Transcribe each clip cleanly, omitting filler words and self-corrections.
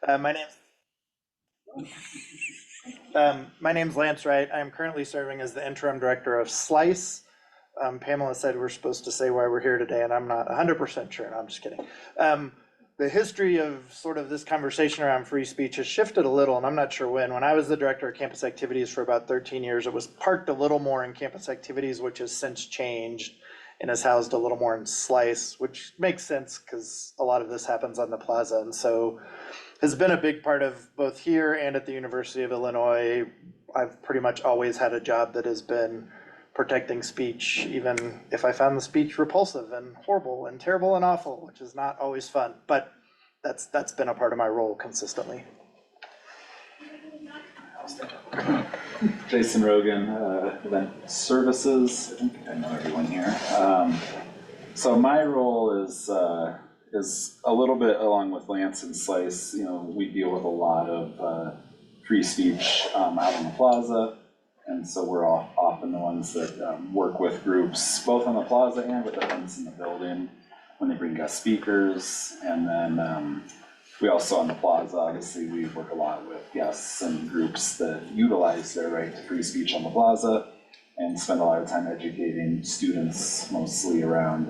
My name's Lance Wright. I'm currently serving as the interim director of SLICE. Pamela said we're supposed to say why we're here today, and I'm not 100% sure. No, I'm just kidding. The history of sort of this conversation around free speech has shifted a little, and I'm not sure when. When I was the director of campus activities for about 13 years, it was parked a little more in campus activities, which has since changed and is housed a little more in SLICE, which makes sense because a lot of this happens on the plaza. And so has been a big part of both here and at the University of Illinois. I've pretty much always had a job that has been protecting speech, even if I found the speech repulsive and horrible and terrible and awful, which is not always fun, but that's been a part of my role consistently. Jason Rogien, Event Services. I think I know everyone here. So my role is a little bit along with Lance and Slice. You know, we deal with a lot of free speech out on the plaza. And so we're often the ones that work with groups, both on the plaza and with events in the building when they bring guest speakers. And then we also on the plaza, obviously, we work a lot with guests and groups that utilize their right to free speech on the plaza and spend a lot of time educating students mostly around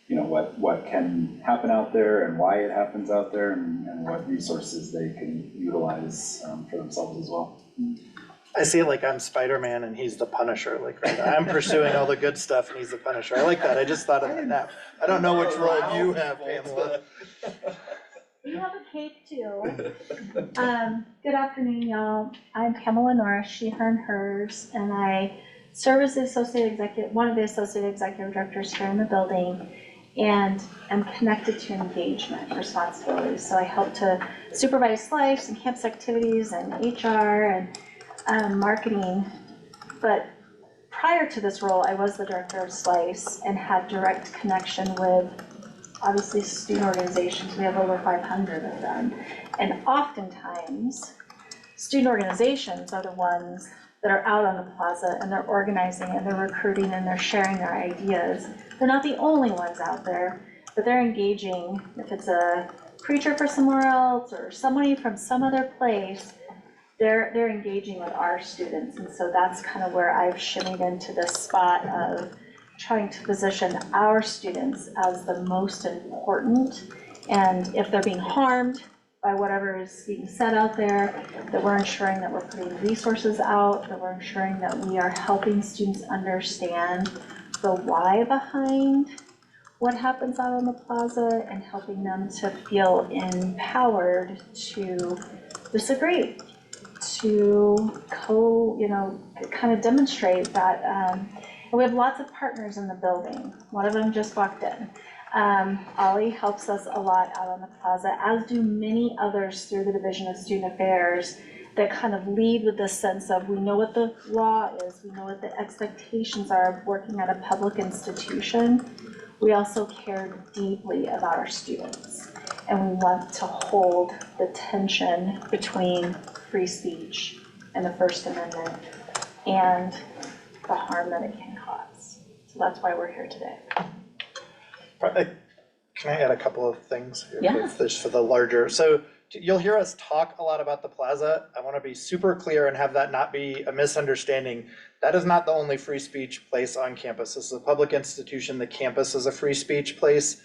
you know, what can happen out there and why it happens out there and what resources they can utilize for themselves as well. I see it like I'm Spider-Man and he's the Punisher. Like right now, I'm pursuing all the good stuff and he's the Punisher. I like that. I just thought of that now. I don't know which role you have, Pamela. You have a cape too. Good afternoon, y'all. I'm Pamela Norris, she, her, and hers, and I serve as the one of the associate executive directors here in the building, and I'm connected to engagement responsibilities. So I help to supervise SLICE and campus activities and HR and marketing, but prior to this role, I was the director of SLICE and had direct connection with, obviously, student organizations. We have over 500 of them, and oftentimes, student organizations are the ones that are out on the plaza and they're organizing and they're recruiting and they're sharing their ideas. They're not the only ones out there, but they're engaging. If it's a preacher for somewhere else or somebody from some other place, they're engaging with our students, and so that's kind of where I've shimmied into this spot of trying to position our students as the most important, and if they're being harmed by whatever is being said out there, that we're ensuring that we're putting resources out, that we're ensuring that we are helping students understand the why behind what happens out on the plaza and helping them to feel empowered to disagree, to kind of demonstrate that. And we have lots of partners in the building. One of them just walked in. Ollie helps us a lot out on the plaza, as do many others through the Division of Student Affairs that kind of lead with this sense of we know what the law is, we know what the expectations are of working at a public institution. We also care deeply about our students, and we want to hold the tension between free speech and the First Amendment and the harm that it can cause. So that's why we're here today. Can I add a couple of things here? Yeah. Just for the larger, so you'll hear us talk a lot about the plaza. I want to be super clear and have that not be a misunderstanding. That is not the only free speech place on campus. This is a public institution. The campus is a free speech place.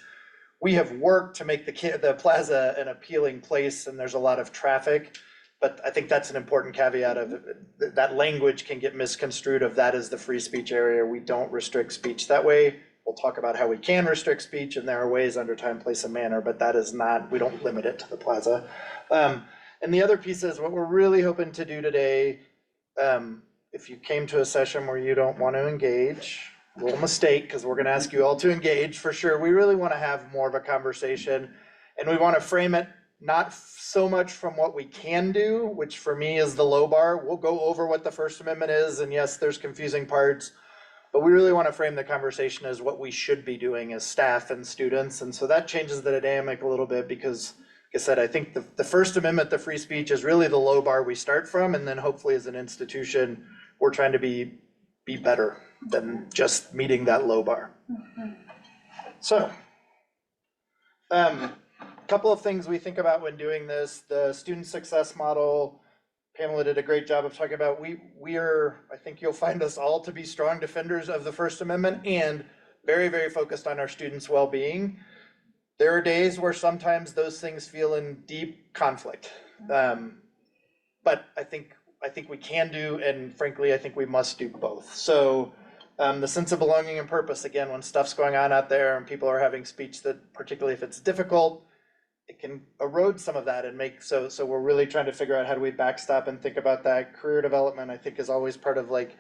We have worked to make the plaza an appealing place, and there's a lot of traffic. But I think that's an important caveat of that language can get misconstrued of that is the free speech area. We don't restrict speech that way. We'll talk about how we can restrict speech, and there are ways under time, place, and manner, but that is not, we don't limit it to the plaza. And the other piece is what we're really hoping to do today, if you came to a session where you don't want to engage, a little mistake, because we're gonna ask you all to engage for sure. We really wanna have more of a conversation, and we wanna frame it not so much from what we can do, which for me is the low bar. We'll go over what the First Amendment is, and yes, there's confusing parts, but we really want to frame the conversation as what we should be doing as staff and students. And so that changes the dynamic a little bit because, like I said, I think the First Amendment, the free speech, is really the low bar we start from, and then hopefully as an institution, we're trying to be better than just meeting that low bar. So, couple of things we think about when doing this, the student success model, Pamela did a great job of talking about, we are, I think you'll find us all to be strong defenders of the First Amendment and very, very focused on our students' well-being. There are days where sometimes those things feel in deep conflict. But I think we can do, and frankly, I think we must do both. So the sense of belonging and purpose, again, when stuff's going on out there and people are having speech that, particularly if it's difficult, it can erode some of that and make, so we're really trying to figure out how do we backstop and think about that. Career development, I think, is always part of, like,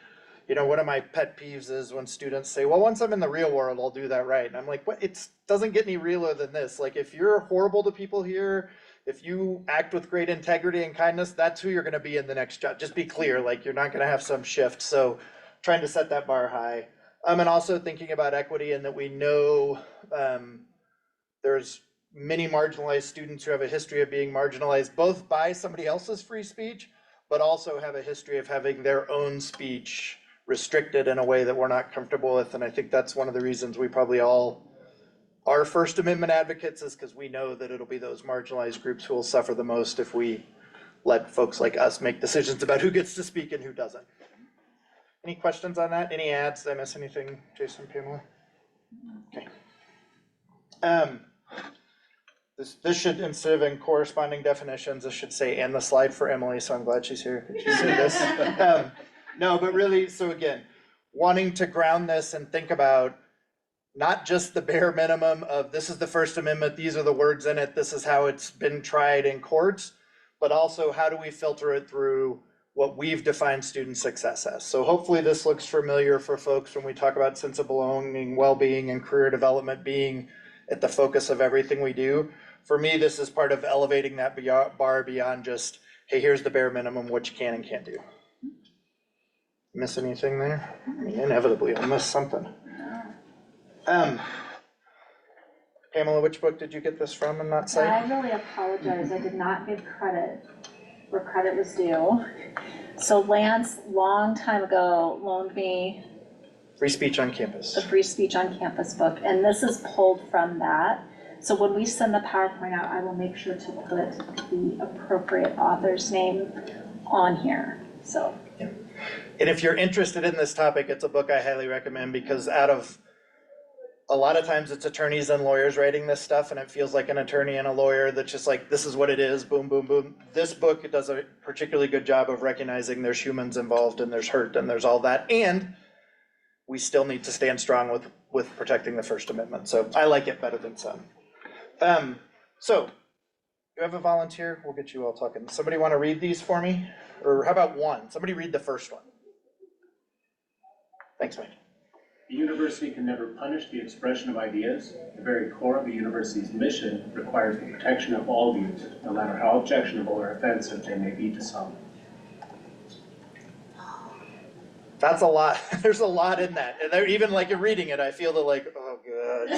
you know, one of my pet peeves is when students say, well, once I'm in the real world, I'll do that right. And I'm like, what? It doesn't get any realer than this. Like, if you're horrible to people here, if you act with great integrity and kindness, that's who you're gonna be in the next job. Just be clear, like, you're not gonna have some shift. So trying to set that bar high. And also thinking about equity, and that we know there's many marginalized students who have a history of being marginalized both by somebody else's free speech, but also have a history of having their own speech restricted in a way that we're not comfortable with. And I think that's one of the reasons we probably all are First Amendment advocates, is because we know that it'll be those marginalized groups who will suffer the most if we let folks like us make decisions about who gets to speak and who doesn't. Any questions on that? Any ads? Did I miss anything, Jason, Pamela? Okay. This should, instead of in corresponding definitions, this should say, and the slide for Emily, so I'm glad she's here. Could you see this? No, but really, so again, wanting to ground this and think about not just the bare minimum of this is the First Amendment, these are the words in it, this is how it's been tried in courts, but also how do we filter it through what we've defined student success as. So hopefully this looks familiar for folks when we talk about sense of belonging, well-being, and career development being at the focus of everything we do. For me, this is part of elevating that bar beyond just, hey, here's the bare minimum, what you can and can't do. Miss anything there? I mean, inevitably, I'll miss something. Pamela, which book did you get this from and not cite? I really apologize. I did not give credit where credit was due. So Lance, long time ago, loaned me Free Speech on Campus. the Free Speech on Campus book, and this is pulled from that. So when we send the PowerPoint out, I will make sure to put the appropriate author's name on here, so. Yeah. And if you're interested in this topic, it's a book I highly recommend, because out of a lot of times it's attorneys and lawyers writing this stuff, and it feels like an attorney and a lawyer that's just like, this is what it is, boom, boom, boom. This book does a particularly good job of recognizing there's humans involved and there's hurt and there's all that. And we still need to stand strong with protecting the First Amendment. So I like it better than some. So you have a volunteer? We'll get you all talking. Somebody want to read these for me? Or how about one? Somebody read the first one. Thanks, Mike. The university can never punish the expression of ideas. The very core of the university's mission requires the protection of all views, no matter how objectionable or offensive they may be to some. That's a lot. There's a lot in that. And even like reading it, I feel the like, oh good.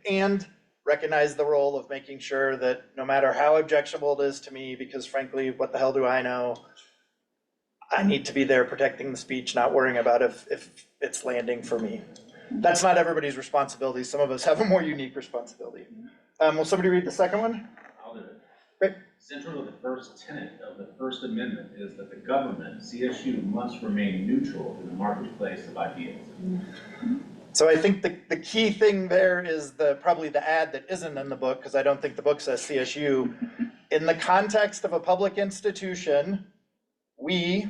And recognize the role of making sure that no matter how objectionable it is to me, because frankly, what the hell do I know? I need to be there protecting the speech, not worrying about if it's landing for me. That's not everybody's responsibility. Some of us have a more unique responsibility. Will somebody read the second one? I'll do it. Great. Central to the first tenet of the First Amendment is that the government, CSU, must remain neutral in the marketplace of ideas. So I think the key thing there is probably the ad that isn't in the book, because I don't think the book says CSU. In the context of a public institution, we,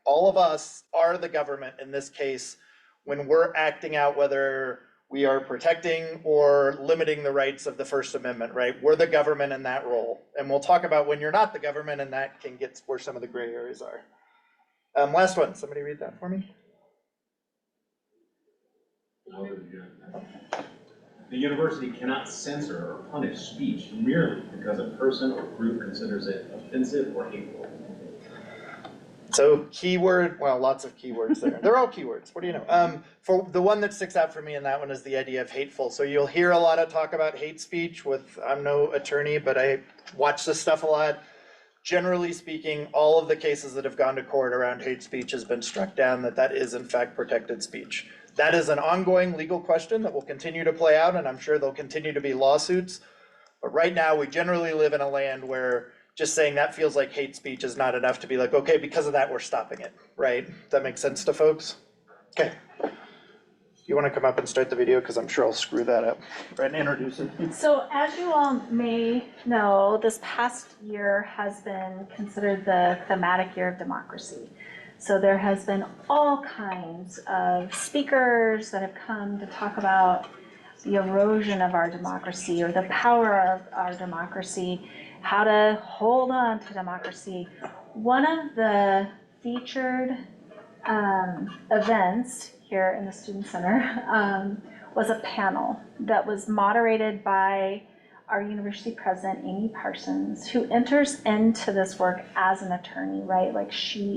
all of us, are the government in this case when we're acting out whether we are protecting or limiting the rights of the First Amendment, right? We're the government in that role. And we'll talk about when you're not the government, and that can get where some of the gray areas are. Last one, somebody read that for me. The university cannot censor or punish speech merely because a person or group considers it offensive or hateful. So keyword, well, lots of keywords there. They're all keywords. What do you know? For the one that sticks out for me in that one is the idea of hateful. So you'll hear a lot of talk about hate speech with, I'm no attorney, but I watch this stuff a lot. Generally speaking, all of the cases that have gone to court around hate speech has been struck down that is in fact protected speech. That is an ongoing legal question that will continue to play out, and I'm sure there'll continue to be lawsuits. But right now, we generally live in a land where just saying that feels like hate speech is not enough to be like, okay, because of that, we're stopping it, right? That makes sense to folks? Okay. You want to come up and start the video? Because I'm sure I'll screw that up. Right, and introduce it. So as you all may know, this past year has been considered the thematic year of democracy. So there has been all kinds of speakers that have come to talk about the erosion of our democracy or the power of our democracy, how to hold on to democracy. One of the featured events here in the Student Center was a panel that was moderated by our university president, Amy Parsons, who enters into this work as an attorney, right? Like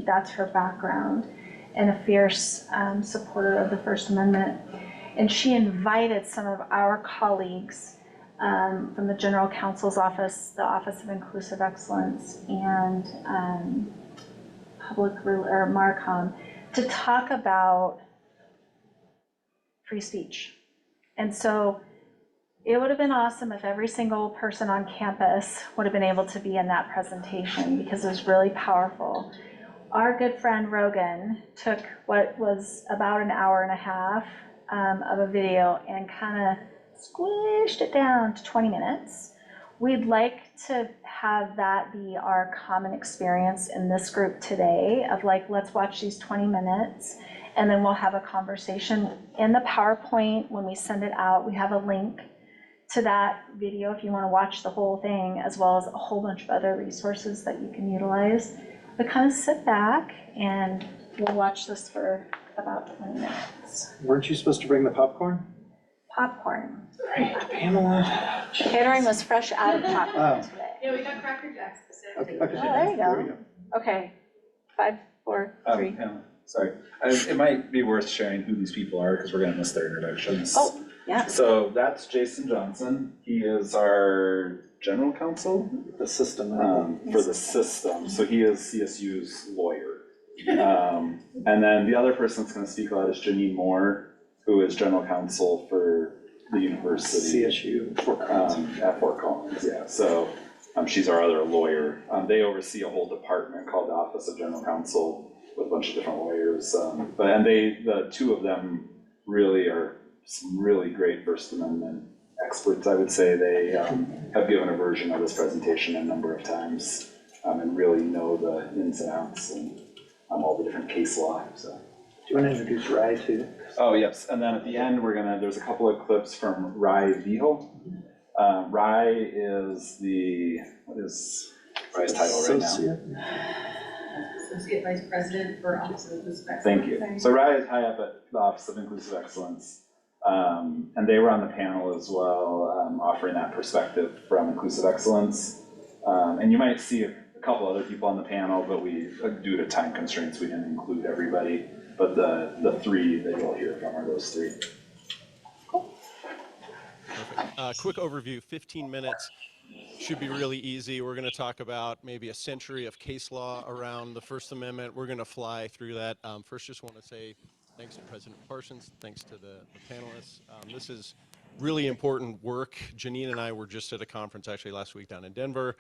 that's her background, and a fierce supporter of the First Amendment. And she invited some of our colleagues from the General Counsel's Office, the Office of Inclusive Excellence, and MARCOM, to talk about free speech. And so it would have been awesome if every single person on campus would have been able to be in that presentation, because it was really powerful. Our good friend Rogien took what was about an hour and a half of a video and kind of squished it down to 20 minutes. We'd like to have that be our common experience in this group today of like, let's watch these 20 minutes and then we'll have a conversation. In the PowerPoint, when we send it out, we have a link to that video if you want to watch the whole thing, as well as a whole bunch of other resources that you can utilize. But kind of sit back and we'll watch this for about 20 minutes. Weren't you supposed to bring the popcorn? Popcorn. Great, Pamela. Catering was fresh out of popcorn today. Yeah, we got Cracker Jacks specifically. Okay. Oh, there you go. Okay, 5, 4, 3. Pamela, sorry. It might be worth sharing who these people are because we're gonna miss their introductions. Oh, yeah. So that's Jason Johnson. He is our general counsel The system. for the system. So he is CSU's lawyer. And then the other person that's gonna speak a lot is Janine Moore, who is general counsel for the university. CSU. At Fort Collins, yeah. So she's our other lawyer. They oversee a whole department called the Office of General Counsel with a bunch of different lawyers. And the two of them really are some really great First Amendment experts, I would say. They have given a version of this presentation a number of times and really know the ins and outs and all the different case law. So. Do you want to introduce Wright too? Oh, yes. And then at the end, there's a couple of clips from Rye Vihel. Rye is what is Rye's title right now? Associate Vice President for Office of Inclusive Excellence. Thank you. So Rye is high up at the Office of Inclusive Excellence. And they were on the panel as well, offering that perspective from Inclusive Excellence. And you might see a couple other people on the panel, but due to time constraints, we didn't include everybody. But the three that you'll hear from are those three. Perfect. Quick overview, 15 minutes. Should be really easy. We're going to talk about maybe a century of case law around the First Amendment. We're going to fly through that. First, just want to say thanks to President Parsons, thanks to the panelists. This is really important work. Janine and I were just at a conference actually last week down in Denver.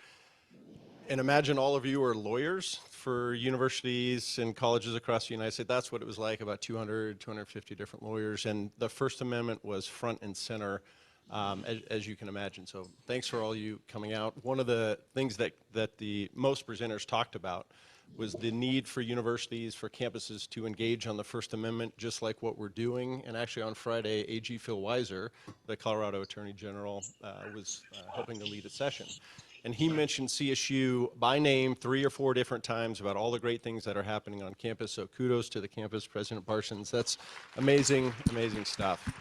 And imagine all of you are lawyers for universities and colleges across the United States. That's what it was like, about 200, 250 different lawyers. And the First Amendment was front and center, as you can imagine. So thanks for all you coming out. One of the things that the most presenters talked about was the need for universities, for campuses to engage on the First Amendment, just like what we're doing. And actually on Friday, AG Phil Weiser, the Colorado Attorney General, was helping to lead a session. And he mentioned CSU by name 3 or 4 different times about all the great things that are happening on campus. So kudos to the campus, President Parsons. That's amazing, amazing stuff.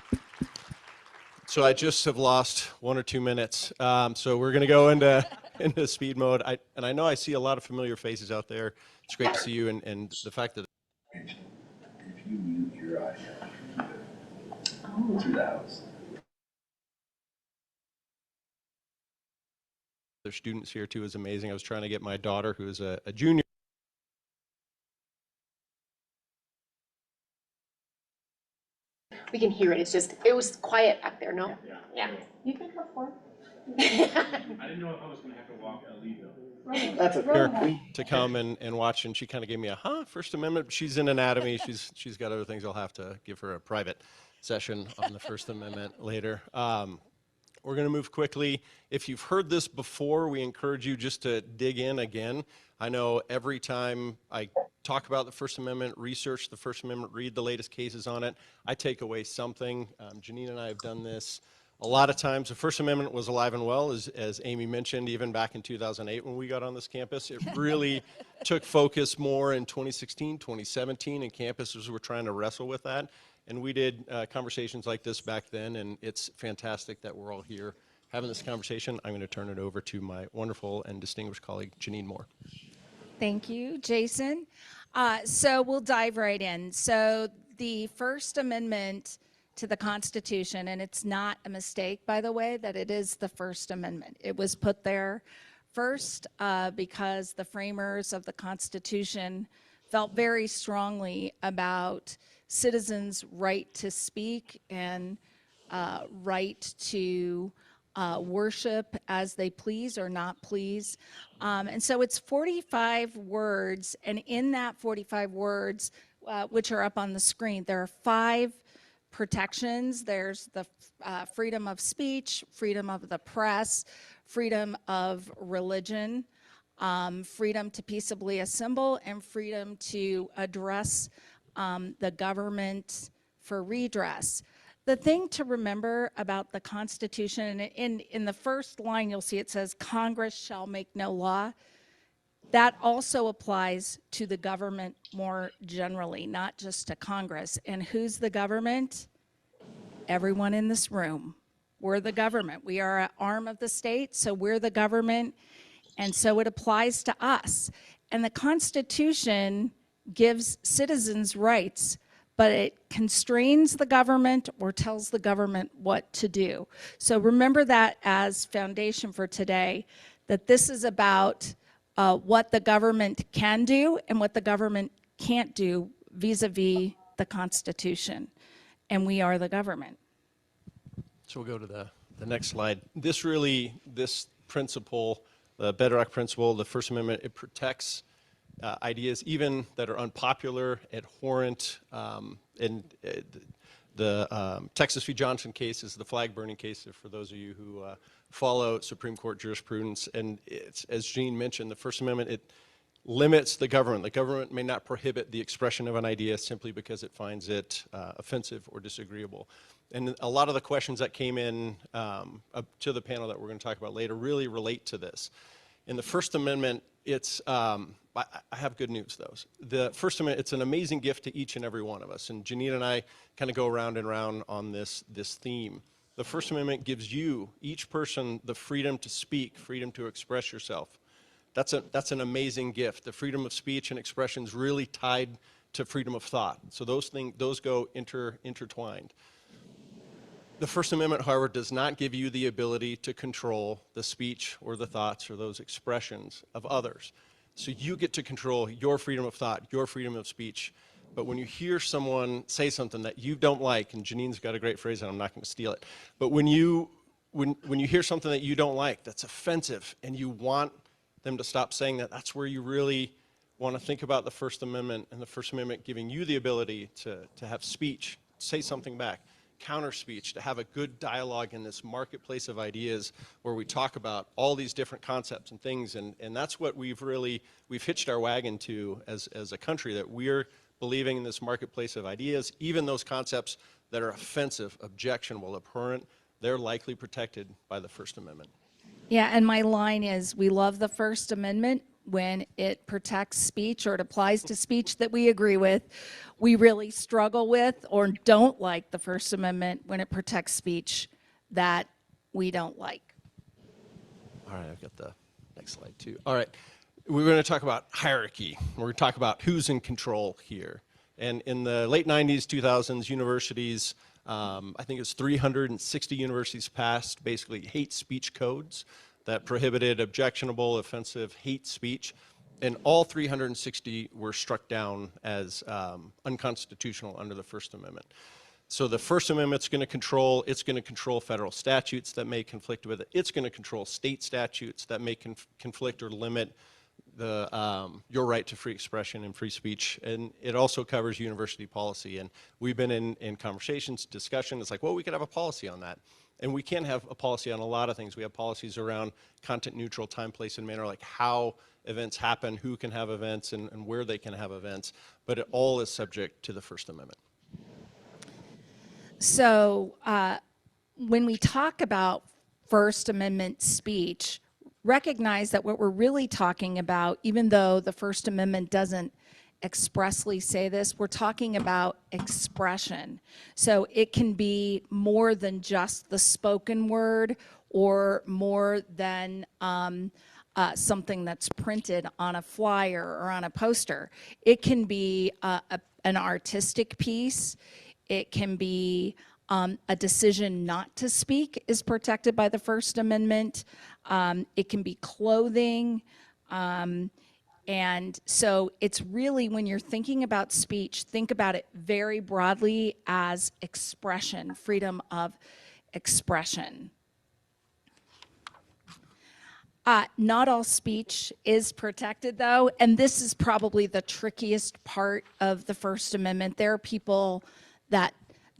So I just have lost 1 or 2 minutes. So we're going to go into speed mode. And I know I see a lot of familiar faces out there. It's great to see you. And the fact that If you mute your audio through the house. there's students here too is amazing. I was trying to get my daughter, who is a junior. We can hear it. It's just, it was quiet back there, no? Yeah. You can go forward. I didn't know if I was gonna have to walk a lead though. That's okay. Roll. To come and watch, and she kind of gave me a First Amendment. She's in anatomy. She's got other things. I'll have to give her a private session on the First Amendment later. We're going to move quickly. If you've heard this before, we encourage you just to dig in again. I know every time I talk about the First Amendment, research the First Amendment, read the latest cases on it, I take away something. Janine and I have done this a lot of times. The First Amendment was alive and well, as Amy mentioned, even back in 2008 when we got on this campus. It really took focus more in 2016, 2017, and campuses were trying to wrestle with that. And we did conversations like this back then, and it's fantastic that we're all here having this conversation. I'm going to turn it over to my wonderful and distinguished colleague, Janine Moore. Thank you, Jason. So we'll dive right in. So the First Amendment to the Constitution, and it's not a mistake, by the way, that it is the First Amendment. It was put there first because the framers of the Constitution felt very strongly about citizens' right to speak and right to worship as they please or not please. And so it's 45 words, and in that 45 words, which are up on the screen, there are 5 protections. There's the freedom of speech, freedom of the press, freedom of religion, freedom to peaceably assemble, and freedom to address the government for redress. The thing to remember about the Constitution, and in the first line you'll see it says, Congress shall make no law. That also applies to the government more generally, not just to Congress. And who's the government? Everyone in this room. We're the government. We are an arm of the state, so we're the government, and so it applies to us. And the Constitution gives citizens rights, but it constrains the government or tells the government what to do. So remember that as foundation for today, that this is about what the government can do and what the government can't do vis-a-vis the Constitution. And we are the government. So we'll go to the next slide. This principle, the bedrock principle, the First Amendment, it protects ideas even that are unpopular, abhorrent, and the Texas v. Johnson case is the flag burning case, for those of you who follow Supreme Court jurisprudence. And it's, as Jean mentioned, the First Amendment, it limits the government. The government may not prohibit the expression of an idea simply because it finds it offensive or disagreeable. And a lot of the questions that came in to the panel that we're going to talk about later really relate to this. In the First Amendment, it's, I have good news though. The First Amendment, it's an amazing gift to each and every one of us. And Janine and I kind of go round and round on this theme. The First Amendment gives you, each person, the freedom to speak, freedom to express yourself. That's an amazing gift. The freedom of speech and expression is really tied to freedom of thought. So those go intertwined. The First Amendment, however, does not give you the ability to control the speech or the thoughts or those expressions of others. So you get to control your freedom of thought, your freedom of speech. But when you hear someone say something that you don't like, and Janine's got a great phrase, and I'm not going to steal it, but when you hear something that you don't like, that's offensive, and you want them to stop saying that, that's where you really want to think about the First Amendment, and the First Amendment giving you the ability to have speech, say something back, counter speech, to have a good dialogue in this marketplace of ideas where we talk about all these different concepts and things, and that's what we've hitched our wagon to as a country, that we're believing in this marketplace of ideas. Even those concepts that are offensive, objectionable, abhorrent, they're likely protected by the First Amendment. Yeah, and my line is, we love the First Amendment when it protects speech or it applies to speech that we agree with. We really struggle with or don't like the First Amendment when it protects speech that we don't like. All right, I've got the next slide too. All right, we're going to talk about hierarchy. We're going to talk about who's in control here. And in the late 90s, 2000s, universities, I think it's 360 universities passed basically hate speech codes that prohibited objectionable, offensive hate speech. And all 360 were struck down as unconstitutional under the First Amendment. So the First Amendment's going to control, it's going to control federal statutes that may conflict with it. It's going to control state statutes that may conflict or limit your right to free expression and free speech. And it also covers university policy. And we've been in conversations, discussion. It's like, well, we could have a policy on that. And we can have a policy on a lot of things. We have policies around content neutral, time, place, and manner, like how events happen, who can have events, and where they can have events. But it all is subject to the First Amendment. So when we talk about First Amendment speech, recognize that what we're really talking about, even though the First Amendment doesn't expressly say this, we're talking about expression. So it can be more than just the spoken word or more than something that's printed on a flyer or on a poster. It can be an artistic piece. It can be a decision not to speak is protected by the First Amendment. It can be clothing. And so it's really, when you're thinking about speech, think about it very broadly as expression, freedom of expression. Not all speech is protected, though, and this is probably the trickiest part of the First Amendment. There are people that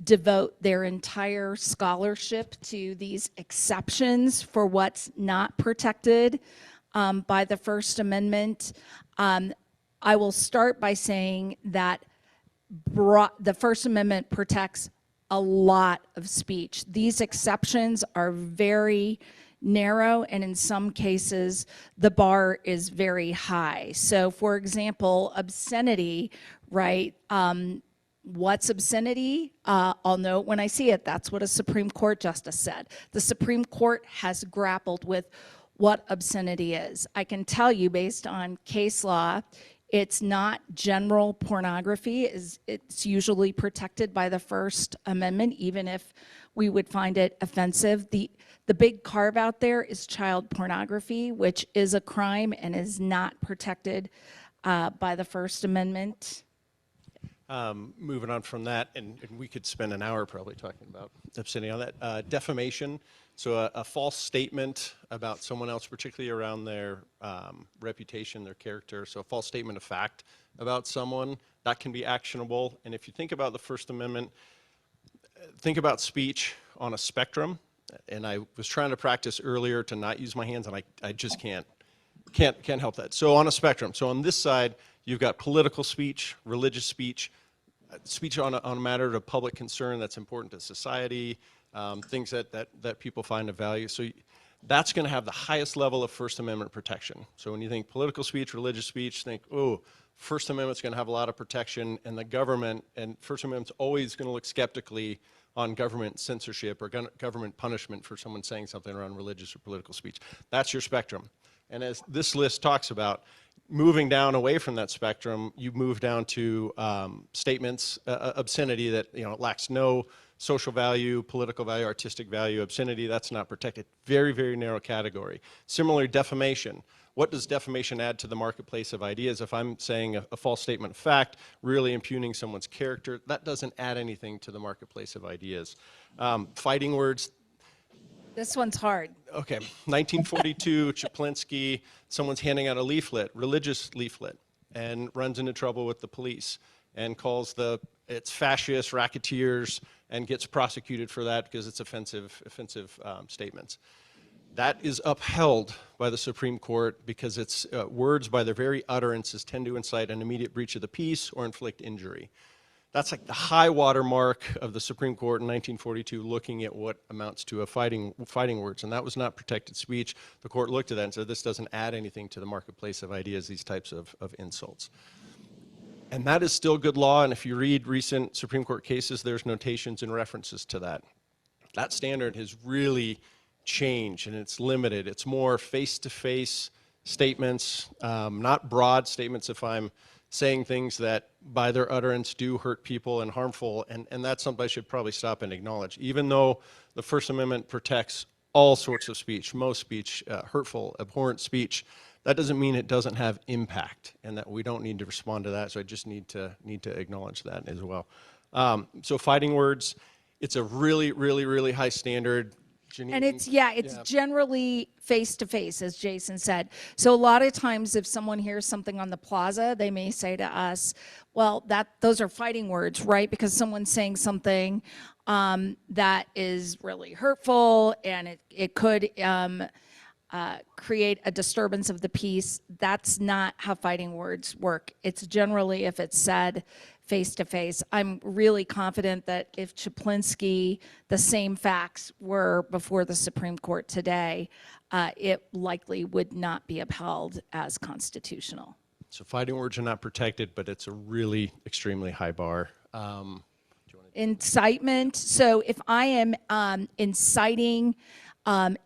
devote their entire scholarship to these exceptions for what's not protected by the First Amendment. I will start by saying that the First Amendment protects a lot of speech. These exceptions are very narrow, and in some cases, the bar is very high. So, for example, obscenity, right? What's obscenity? I'll know it when I see it. That's what a Supreme Court justice said. The Supreme Court has grappled with what obscenity is. I can tell you, based on case law, it's not general pornography. It's usually protected by the First Amendment, even if we would find it offensive. The big carve out there is child pornography, which is a crime and is not protected by the First Amendment. Moving on from that, and we could spend an hour probably talking about obscenity on that. Defamation, so a false statement about someone else, particularly around their reputation, their character, so a false statement of fact about someone, that can be actionable. And if you think about the First Amendment, think about speech on a spectrum. And I was trying to practice earlier to not use my hands, and I just can't help that. So on a spectrum, so on this side, you've got political speech, religious speech, speech on a matter of public concern that's important to society, things that people find of value. So that's going to have the highest level of First Amendment protection. So when you think political speech, religious speech, think, oh, First Amendment's going to have a lot of protection, and the government, and First Amendment's always going to look skeptically on government censorship or government punishment for someone saying something around religious or political speech. That's your spectrum. And as this list talks about, moving down away from that spectrum, you move down to statements, obscenity that lacks no social value, political value, artistic value. Obscenity, that's not protected. Very, very narrow category. Similarly, defamation. What does defamation add to the marketplace of ideas? If I'm saying a false statement of fact, really impugning someone's character, that doesn't add anything to the marketplace of ideas. Fighting words. This one's hard. Okay, 1942, Chaplinsky, someone's handing out a leaflet, religious leaflet, and runs into trouble with the police and calls it's fascist, racketeers, and gets prosecuted for that because it's offensive statements. That is upheld by the Supreme Court because it's words by their very utterances tend to incite an immediate breach of the peace or inflict injury. That's like the high water mark of the Supreme Court in 1942 looking at what amounts to a fighting words, and that was not protected speech. The court looked at that and said this doesn't add anything to the marketplace of ideas, these types of insults. And that is still good law, and if you read recent Supreme Court cases, there's notations and references to that. That standard has really changed, and it's limited. It's more face-to-face statements, not broad statements if I'm saying things that by their utterance do hurt people and harmful, and that's something I should probably stop and acknowledge. Even though the First Amendment protects all sorts of speech, most speech, hurtful, abhorrent speech, that doesn't mean it doesn't have impact and that we don't need to respond to that, so I just need to acknowledge that as well. So fighting words, it's a really, really, really high standard. Janine, And it's generally face-to-face, as Jason said. So a lot of times if someone hears something on the plaza, they may say to us, well, those are fighting words, right? Because someone's saying something that is really hurtful, and it could create a disturbance of the peace. That's not how fighting words work. It's generally if it's said face-to-face. I'm really confident that if Chaplinsky, the same facts were before the Supreme Court today, it likely would not be upheld as constitutional. So fighting words are not protected, but it's a really extremely high bar. Incitement. So if I am inciting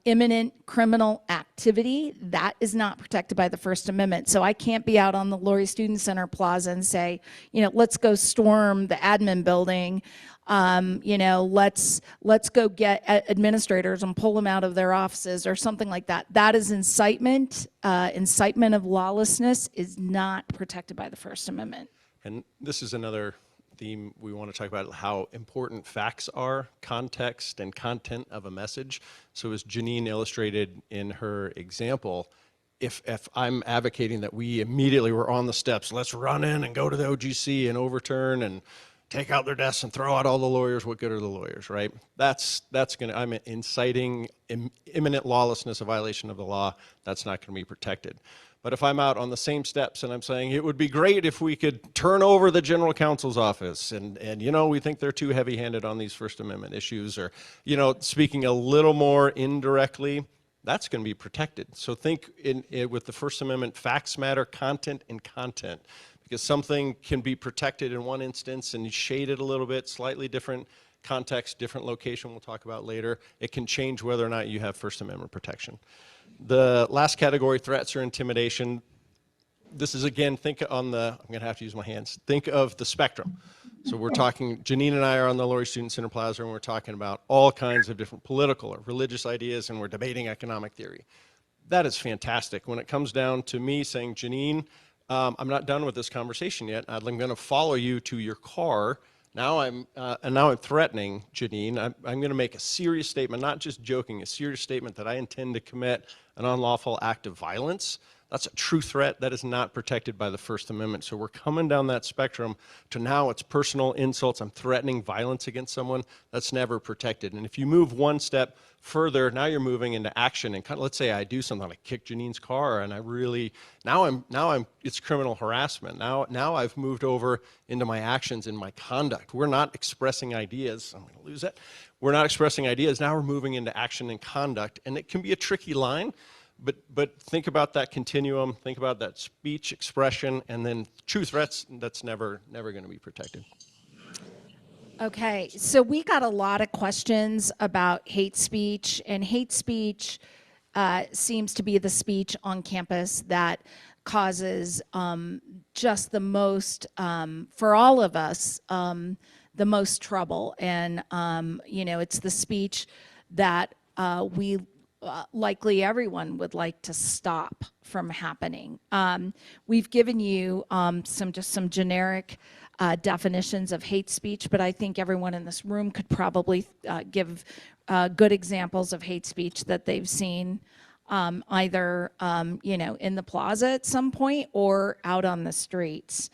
imminent criminal activity, that is not protected by the First Amendment. So I can't be out on the Lory Student Center plaza and say, let's go storm the admin building. Let's go get administrators and pull them out of their offices or something like that. That is incitement. Incitement of lawlessness is not protected by the First Amendment. And this is another theme we want to talk about, how important facts are, context and content of a message. So as Janine illustrated in her example, if I'm advocating that we immediately were on the steps, let's run in and go to the OGC and overturn and take out their desks and throw out all the lawyers, what good are the lawyers, right? I'm inciting imminent lawlessness, a violation of the law. That's not going to be protected. But if I'm out on the same steps and I'm saying it would be great if we could turn over the general counsel's office and we think they're too heavy-handed on these First Amendment issues, or speaking a little more indirectly, that's going to be protected. So think with the First Amendment, facts matter, content and content, because something can be protected in one instance and shaded a little bit, slightly different context, different location we'll talk about later. It can change whether or not you have First Amendment protection. The last category, threats or intimidation. This is, again, I'm going to have to use my hands. Think of the spectrum. So we're talking, Janine and I are on the Lory Student Center Plaza, and we're talking about all kinds of different political or religious ideas, and we're debating economic theory. That is fantastic. When it comes down to me saying, Janine, I'm not done with this conversation yet. I'm going to follow you to your car. Now I'm threatening Janine. I'm going to make a serious statement, not just joking, a serious statement that I intend to commit an unlawful act of violence. That's a true threat. That is not protected by the First Amendment. So we're coming down that spectrum to now it's personal insults. I'm threatening violence against someone. That's never protected. And if you move one step further, now you're moving into action. And let's say I do something like kick Janine's car, and it's criminal harassment. Now I've moved over into my actions and my conduct. We're not expressing ideas. I'm going to lose it. We're not expressing ideas. Now we're moving into action and conduct, and it can be a tricky line. But think about that continuum, think about that speech, expression, and then true threats, that's never going to be protected. Okay, so we got a lot of questions about hate speech, and hate speech seems to be the speech on campus that causes just the most, for all of us, the most trouble. And, it's the speech that we likely everyone would like to stop from happening. We've given you some generic definitions of hate speech, but I think everyone in this room could probably give good examples of hate speech that they've seen either in the plaza at some point or out on the streets.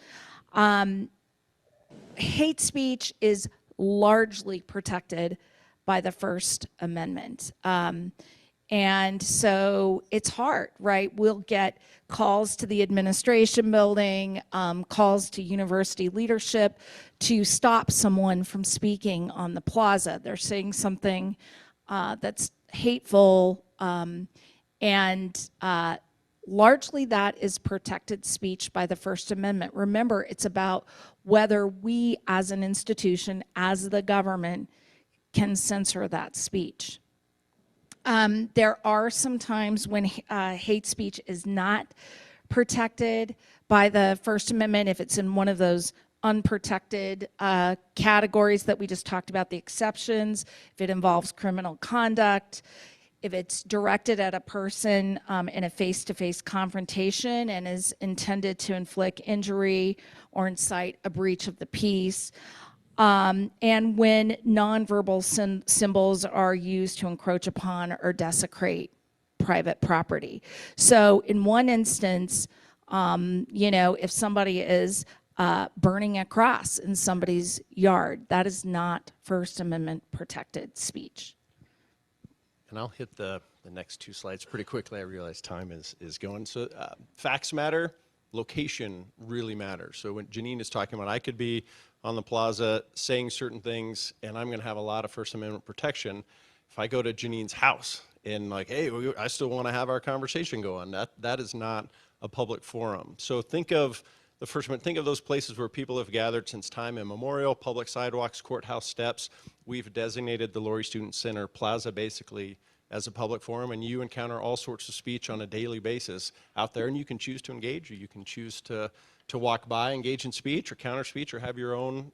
Hate speech is largely protected by the First Amendment. And so it's hard, right? We'll get calls to the administration building, calls to university leadership to stop someone from speaking on the plaza. They're saying something that's hateful, and largely that is protected speech by the First Amendment. Remember, it's about whether we as an institution, as the government, can censor that speech. There are some times when hate speech is not protected by the First Amendment, if it's in one of those unprotected categories that we just talked about, the exceptions, if it involves criminal conduct, if it's directed at a person in a face-to-face confrontation and is intended to inflict injury or incite a breach of the peace. and when nonverbal symbols are used to encroach upon or desecrate private property. So in one instance, you know, if somebody is burning a cross in somebody's yard, that is not First Amendment protected speech. And I'll hit the next two slides pretty quickly. I realize time is going. So facts matter, location really matters. So when Janine is talking about, I could be on the plaza saying certain things and I'm gonna have a lot of First Amendment protection. If I go to Janine's house and like, hey, I still wanna have our conversation go on, that is not a public forum. So think of the First Amendment, think of those places where people have gathered since time immemorial, public sidewalks, courthouse steps. We've designated the Lory Student Center Plaza basically as a public forum, and you encounter all sorts of speech on a daily basis out there, and you can choose to engage, or you can choose to walk by, engage in speech, or counter speech, or have your own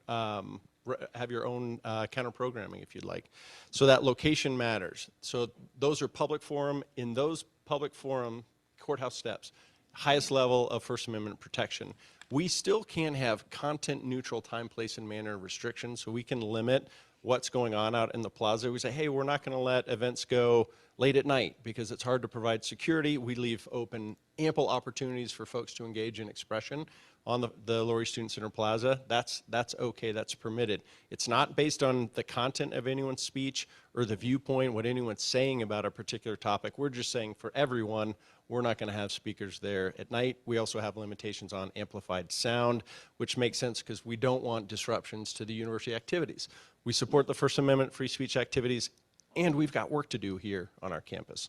counter programming if you'd like. So that location matters. So those are public forum. In those public forum, courthouse steps, highest level of First Amendment protection. We still can have content neutral time, place, and manner restrictions, so we can limit what's going on out in the plaza. We say, hey, we're not gonna let events go late at night because it's hard to provide security. We leave open ample opportunities for folks to engage in expression on the Lory Student Center Plaza. That's okay, that's permitted. It's not based on the content of anyone's speech or the viewpoint, what anyone's saying about a particular topic. We're just saying for everyone, we're not gonna have speakers there at night. We also have limitations on amplified sound, which makes sense because we don't want disruptions to the university activities. We support the First Amendment free speech activities, and we've got work to do here on our campus.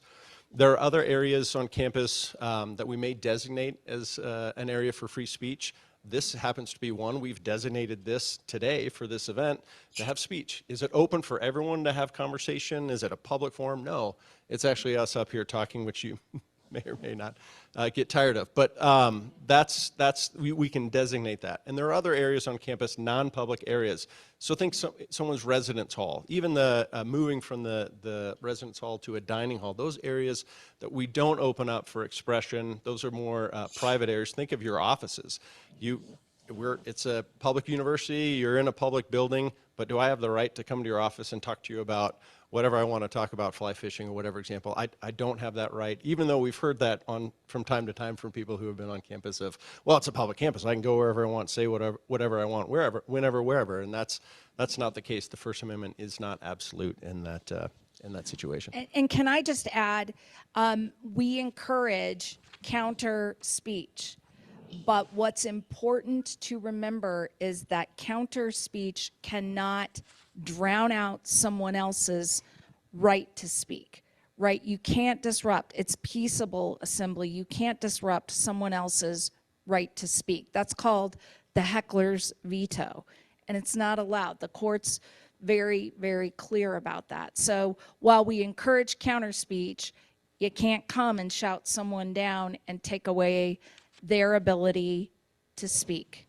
There are other areas on campus that we may designate as an area for free speech. This happens to be one. We've designated this today for this event to have speech. Is it open for everyone to have conversation? Is it a public forum? No, it's actually us up here talking, which you may or may not get tired of. But we can designate that. And there are other areas on campus, non-public areas. So think someone's residence hall, even the moving from the residence hall to a dining hall, those areas that we don't open up for expression, those are more private areas. Think of your offices. It's a public university, you're in a public building, but do I have the right to come to your office and talk to you about whatever I want to talk about, fly fishing or whatever example? I don't have that right, even though we've heard that from time to time from people who have been on campus of, well, it's a public campus, I can go wherever I want, say whatever I want, wherever, whenever, wherever, and that's not the case. The First Amendment is not absolute in that situation. And can I just add, we encourage counter speech. But what's important to remember is that counter speech cannot drown out someone else's right to speak, right? You can't disrupt. It's peaceable assembly. You can't disrupt someone else's right to speak. That's called the heckler's veto, and it's not allowed. The court's very, very clear about that. So while we encourage counter speech, you can't come and shout someone down and take away their ability to speak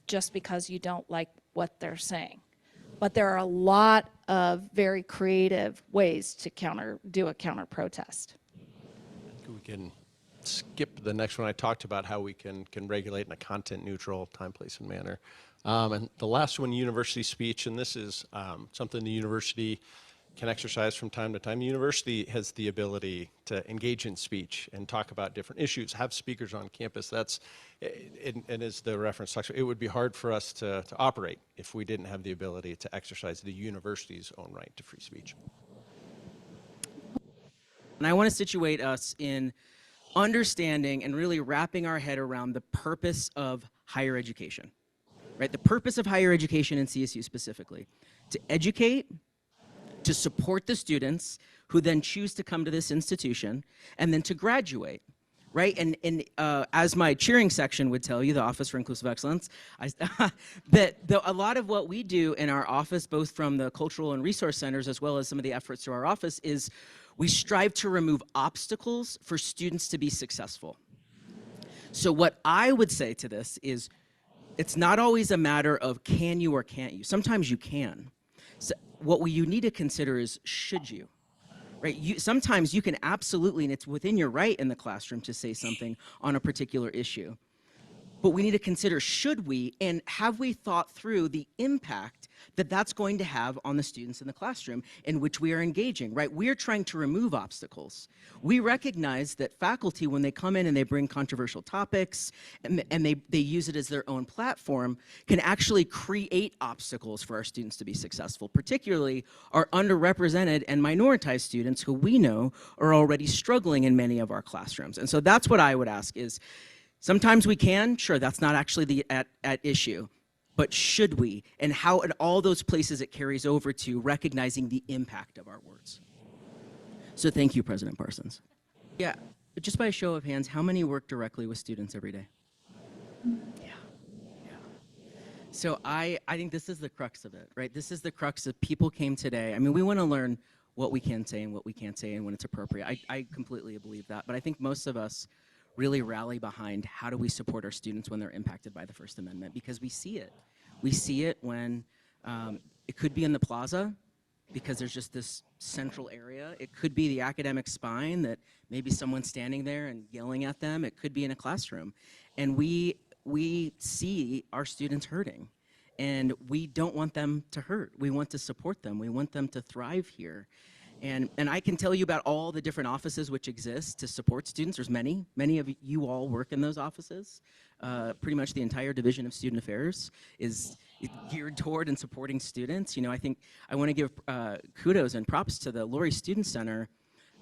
just because you don't like what they're saying. But there are a lot of very creative ways to do a counter protest. We can skip the next one. I talked about how we can regulate in a content neutral time, place, and manner. And the last one, university speech, and this is something the university can exercise from time to time. The university has the ability to engage in speech and talk about different issues, have speakers on campus. And as the reference talks, it would be hard for us to operate if we didn't have the ability to exercise the university's own right to free speech. And I want to situate us in understanding and really wrapping our head around the purpose of higher education, right? The purpose of higher education in CSU specifically, to educate, to support the students who then choose to come to this institution, and then to graduate, right? And as my cheering section would tell you, the Office for Inclusive Excellence, a lot of what we do in our office, both from the cultural and resource centers, as well as some of the efforts through our office, is we strive to remove obstacles for students to be successful. So what I would say to this is, it's not always a matter of can you or can't you. Sometimes you can. So what you need to consider is, should you, right? Sometimes you can absolutely, and it's within your right in the classroom to say something on a particular issue. but we need to consider, should we, and have we thought through the impact that that's going to have on the students in the classroom in which we are engaging, right? We are trying to remove obstacles. We recognize that faculty, when they come in and they bring controversial topics and they use it as their own platform, can actually create obstacles for our students to be successful, particularly our underrepresented and minoritized students who we know are already struggling in many of our classrooms. And so that's what I would ask is, sometimes we can, sure, that's not actually at issue. But should we? And how in all those places it carries over to recognizing the impact of our words. So thank you, President Parsons. Yeah, just by a show of hands, how many work directly with students every day? Yeah. So I think this is the crux of it, right? This is the crux of people came today. I mean, we want to learn what we can say and what we can't say and when it's appropriate. I completely believe that. But I think most of us really rally behind how do we support our students when they're impacted by the First Amendment, because we see it. We see it when it could be in the plaza because there's just this central area. It could be the academic spine that maybe someone's standing there and yelling at them. It could be in a classroom. And we see our students hurting, and we don't want them to hurt. We want to support them. We want them to thrive here. And I can tell you about all the different offices which exist to support students. There's many of you all work in those offices. Pretty much the entire Division of Student Affairs is geared toward and supporting students. You know, I think I want to give kudos and props to the Lory Student Center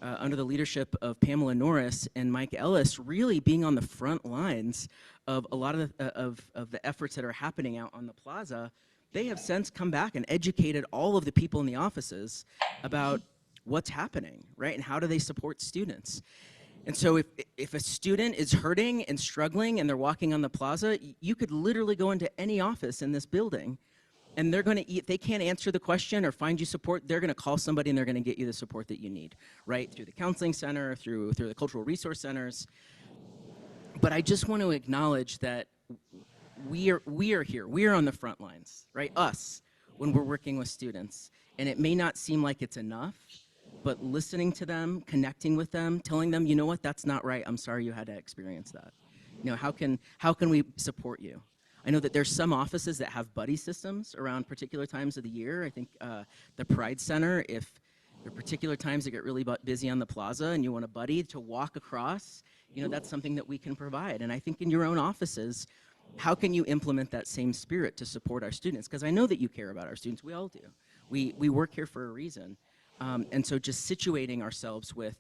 under the leadership of Pamela Norris and Mike Ellis, really being on the front lines of a lot of the efforts that are happening out on the plaza. They have since come back and educated all of the people in the offices about what's happening, right? And how do they support students? And so if a student is hurting and struggling and they're walking on the plaza, you could literally go into any office in this building and they're gonna, if they can't answer the question or find you support, they're gonna call somebody and they're gonna get you the support that you need, right? Through the counseling center, through the cultural resource centers. But I just want to acknowledge that we are here, we are on the front lines, right? Us, when we're working with students. And it may not seem like it's enough, but listening to them, connecting with them, telling them, you know what, that's not right. I'm sorry you had to experience that. You know, how can we support you? I know that there's some offices that have buddy systems around particular times of the year. I think the Pride Center, if there are particular times that get really busy on the plaza and you want a buddy to walk across, you know, that's something that we can provide. And I think in your own offices, how can you implement that same spirit to support our students? Because I know that you care about our students. We all do. We work here for a reason. And so just situating ourselves with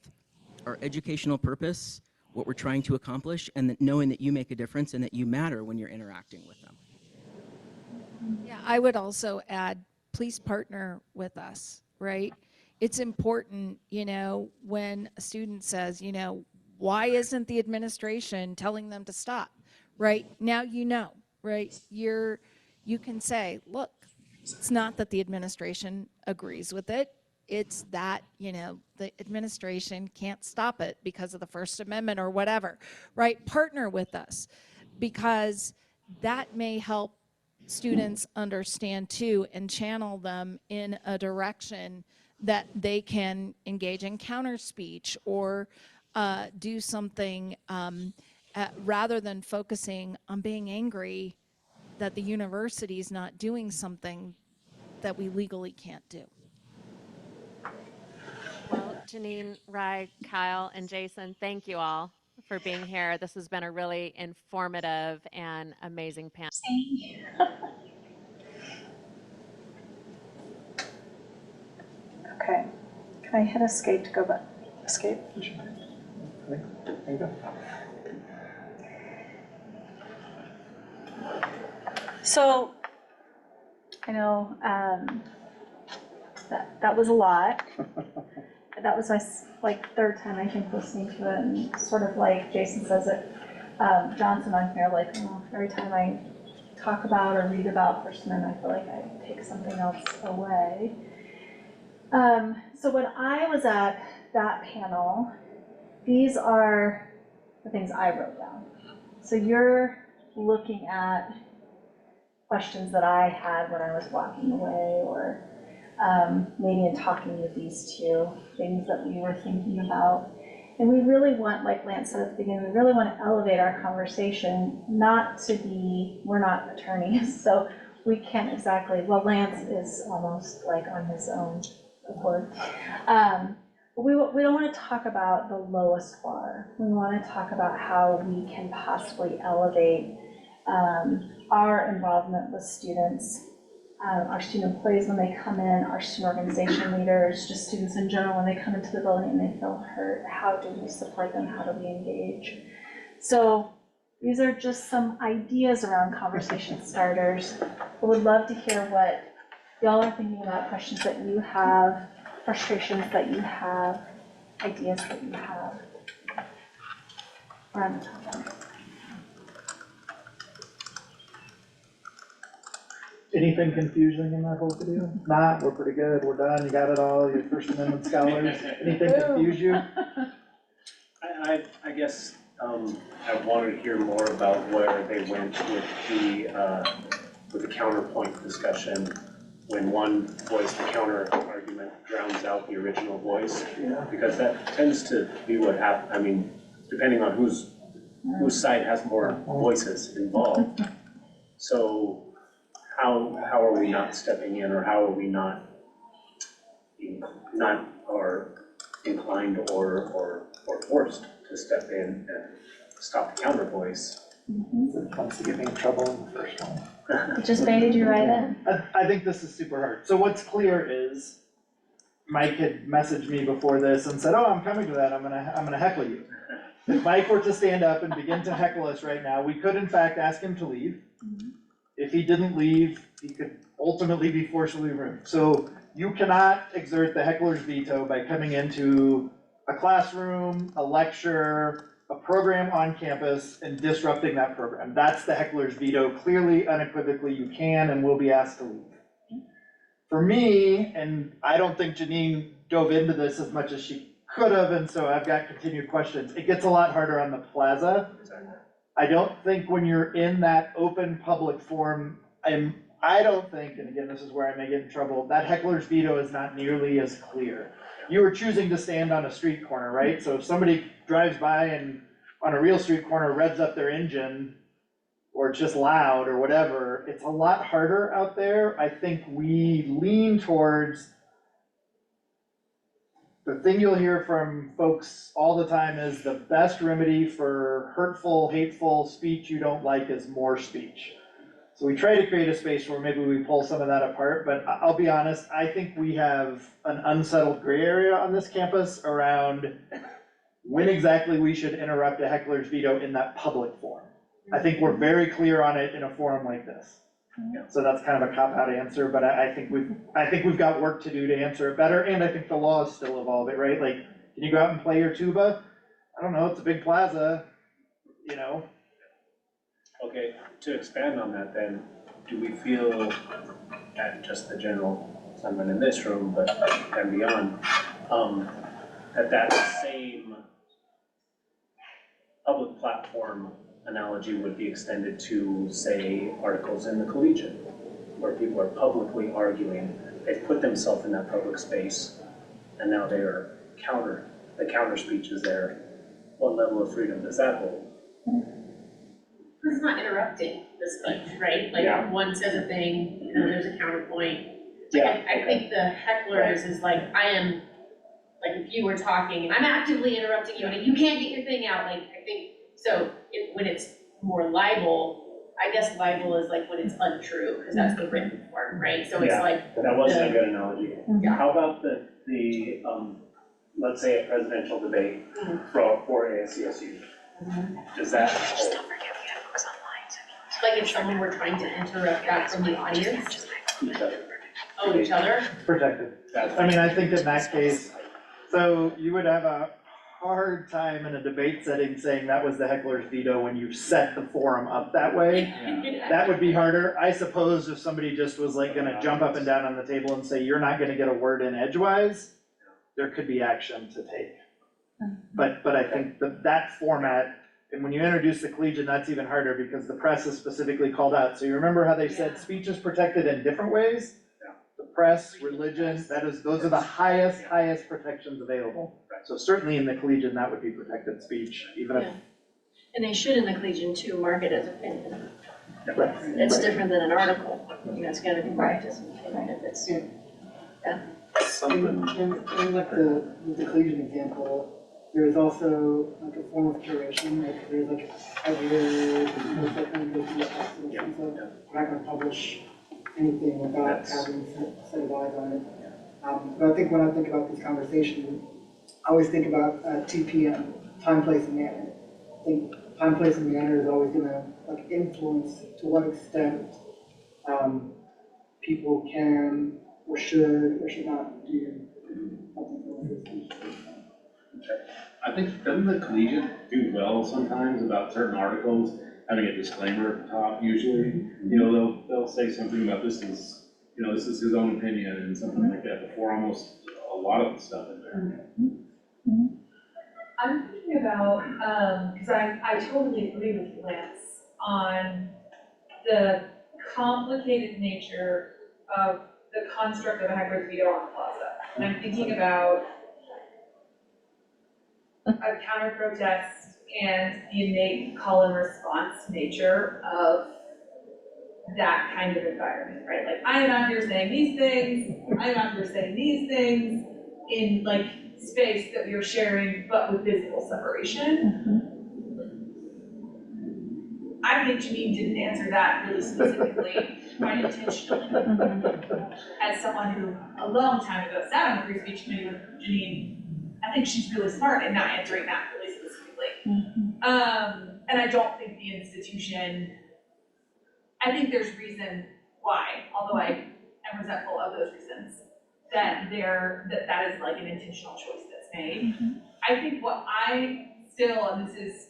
our educational purpose, what we're trying to accomplish, and that knowing that you make a difference and that you matter when you're interacting with them. Yeah, I would also add, please partner with us, right? It's important, you know, when a student says, you know, why isn't the administration telling them to stop, right? Now you know, right? You can say, look, it's not that the administration agrees with it. It's that, you know, the administration can't stop it because of the First Amendment or whatever, right? Partner with us, because that may help students understand too and channel them in a direction that they can engage in counter speech or do something rather than focusing on being angry that the university is not doing something that we legally can't do. Well, Janine, Rye, Kyle, and Jason, thank you all for being here. This has been a really informative and amazing panel. Okay, can I hit escape to go back? Escape? There you go. So, I know that was a lot. That was my third time I think listening to it, and sort of like Jason says it, Johnson on here, like, oh, every time I talk about or read about First Amendment, I feel like I take something else away. So when I was at that panel, these are the things I wrote down. So you're looking at questions that I had when I was walking away, or maybe in talking with these two, things that we were thinking about. And we really want, like Lance said at the beginning, we really want to elevate our conversation, not to be, we're not attorneys, so we can't exactly, well, Lance is almost like on his own accord. We don't want to talk about the lowest bar. We want to talk about how we can possibly elevate our involvement with students, our student employees when they come in, our student organization leaders, just students in general when they come into the building and they feel hurt. How do we support them? How do we engage? So these are just some ideas around conversation starters. I would love to hear what y'all are thinking about, questions that you have, frustrations that you have, ideas that you have around the topic. Anything confusing in that whole video? Not, we're pretty good, we're done, you got it all, you're First Amendment scholars. Anything confuse you? I guess, I wanted to hear more about where they went with the counterpoint discussion. When one voice, the counter argument drowns out the original voice. Yeah. Because that tends to be what happens, I mean, depending on whose side has more voices involved. So how are we not stepping in, or how are we not or inclined or forced to step in and stop the counter voice? It wants to get me in trouble in the first one. It just baited you right in. I think this is super hard. So what's clear is, Mike had messaged me before this and said, oh, I'm coming to that, I'm gonna heckle you. If Mike were to stand up and begin to heckle us right now, we could in fact ask him to leave. If he didn't leave, he could ultimately be forcibly removed. So you cannot exert the heckler's veto by coming into a classroom, a lecture, a program on campus, and disrupting that program. That's the heckler's veto. Clearly, unequivocally, you can and will be asked to leave. For me, and I don't think Janine dove into this as much as she could have, and so I've got continued questions. It gets a lot harder on the plaza. I don't think when you're in that open public forum, I don't think, and again, this is where I may get in trouble, that heckler's veto is not nearly as clear. You were choosing to stand on a street corner, right? So if somebody drives by and on a real street corner revs up their engine, or it's just loud or whatever, it's a lot harder out there. I think we lean towards, the thing you'll hear from folks all the time is the best remedy for hurtful, hateful speech you don't like is more speech. So we try to create a space where maybe we pull some of that apart, but I'll be honest, I think we have an unsettled gray area on this campus around when exactly we should interrupt a heckler's veto in that public forum. I think we're very clear on it in a forum like this. So that's kind of a cop-out answer, but I think we've got work to do to answer it better, and I think the law is still evolving, right? Like, can you go out and play your tuba? I don't know, it's a big plaza, you know? Okay, to expand on that then, do we feel, at just the general, someone in this room, but and beyond, that same public platform analogy would be extended to, say, articles in the Collegian, where people are publicly arguing, they've put themselves in that public space, and now the counter speech is there. What level of freedom does that hold? It's not interrupting the speech, right? Like, Yeah. one says a thing, and then there's a counterpoint. Yeah. I think the hecklers is like, I am, like, if you were talking, and I'm actively interrupting you, and you can't get your thing out, like, I think, so when it's more libel, I guess libel is like when it's untrue, because that's the written form, right? So it's Yeah. like, That wasn't a good analogy. Yeah. How about the let's say a presidential debate for ASCSU? Does that hold? like if someone were trying to interrupt that from the audience, Each other? each other. Protected. I mean, I think in that case, so you would have a hard time in a debate setting saying that was the heckler's veto when you've set the forum up that way. That would be harder. I suppose if somebody just was like gonna jump up and down on the table and say, you're not gonna get a word in edgewise, there could be action to take. But I think that format, and when you introduce the collegian, that's even harder because the press is specifically called out. So you remember how they said speech is protected in different ways? The press, religion, those are the highest protections available. So certainly in the collegian, that would be protected speech, even if. Yeah. And they should in the collegion too, mark it as opinion. Right. It's different than an article, that's gotta be marked as an opinion if it's, Something, In like the collegian example, there's also like a form of curation, like there's like every post that kind of goes through the process, and so we're not gonna publish anything without having a set of eyes on it. But I think when I think about this conversation, I always think about TPM, time, place, and manner. I think time, place, and manner is always gonna like influence to what extent people can or should not do something. I think, doesn't the collegiate do well sometimes about certain articles, having a disclaimer at the top usually? You know, they'll say something about this is, you know, this is his own opinion and something like that before almost a lot of the stuff in there. I'm thinking about, because I totally agree with you, Lance, on the complicated nature of the construct of a hybrid veto on the plaza. And I'm thinking about a counter protest and the innate call and response nature of that kind of environment, right? Like, I am out here saying these things, I am out here saying these things in like space that we are sharing, but with visible separation. I think Janine didn't answer that really specifically, quite intentionally. As someone who, a long time ago, sat on the free speech committee with Janine, I think she's really smart in not answering that really specifically. And I don't think the institution, I think there's reason why, although I am resentful of those reasons, that that is like an intentional choice that's made. I think what I still, and this is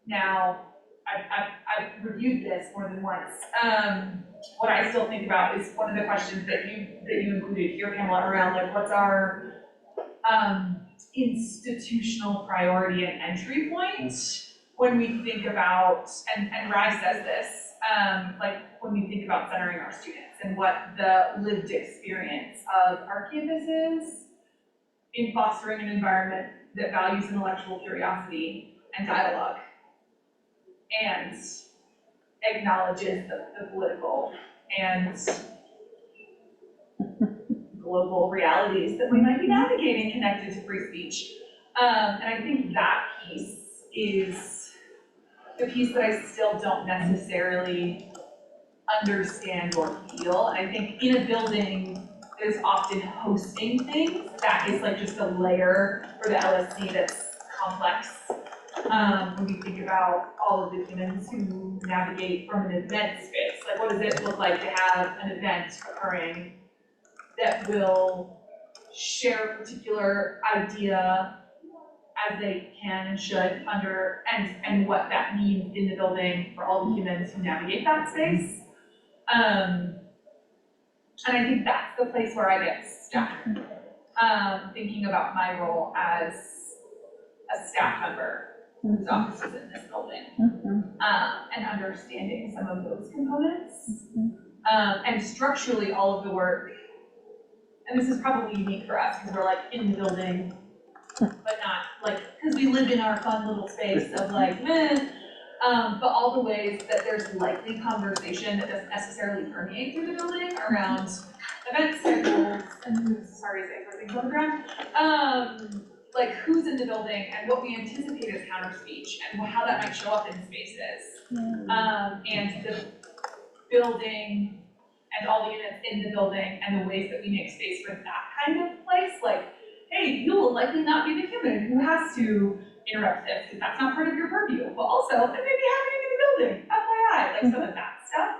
now, I've reviewed this more than once. What I still think about is one of the questions that you included here, Pamela, around like what's our institutional priority and entry point when we think about, and Rye says this, like when we think about centering our students and what the lived experience of our campus is in fostering an environment that values intellectual curiosity and dialogue and acknowledges the political and global realities that we might be navigating connected to free speech. And I think that piece is the piece that I still don't necessarily understand or feel. And I think in a building that is often hosting things, that is like just a layer for the LSC that's complex. When you think about all of the humans who navigate from an event space, like what does it look like to have an event occurring that will share a particular idea as they can and should under, and what that means in the building for all the humans who navigate that space. And I think that's the place where I get stuck, thinking about my role as a staff member whose office is in this building, and understanding some of those components. And structurally, all of the work, and this is probably unique for us because we're like in the building, but not like, because we live in our fun little space of like, meh. But all the ways that there's likely conversation that doesn't necessarily permeate through the building around event schedules and who's, sorry, is things on the ground. Like who's in the building and what we anticipate as counter speech and how that might show up in spaces. And the building and all the units in the building and the ways that we make space for that kind of place. Like, hey, you will likely not be the human who has to interrupt this because that's not part of your purview. But also, it may be happening in the building, FYI, like some of that stuff.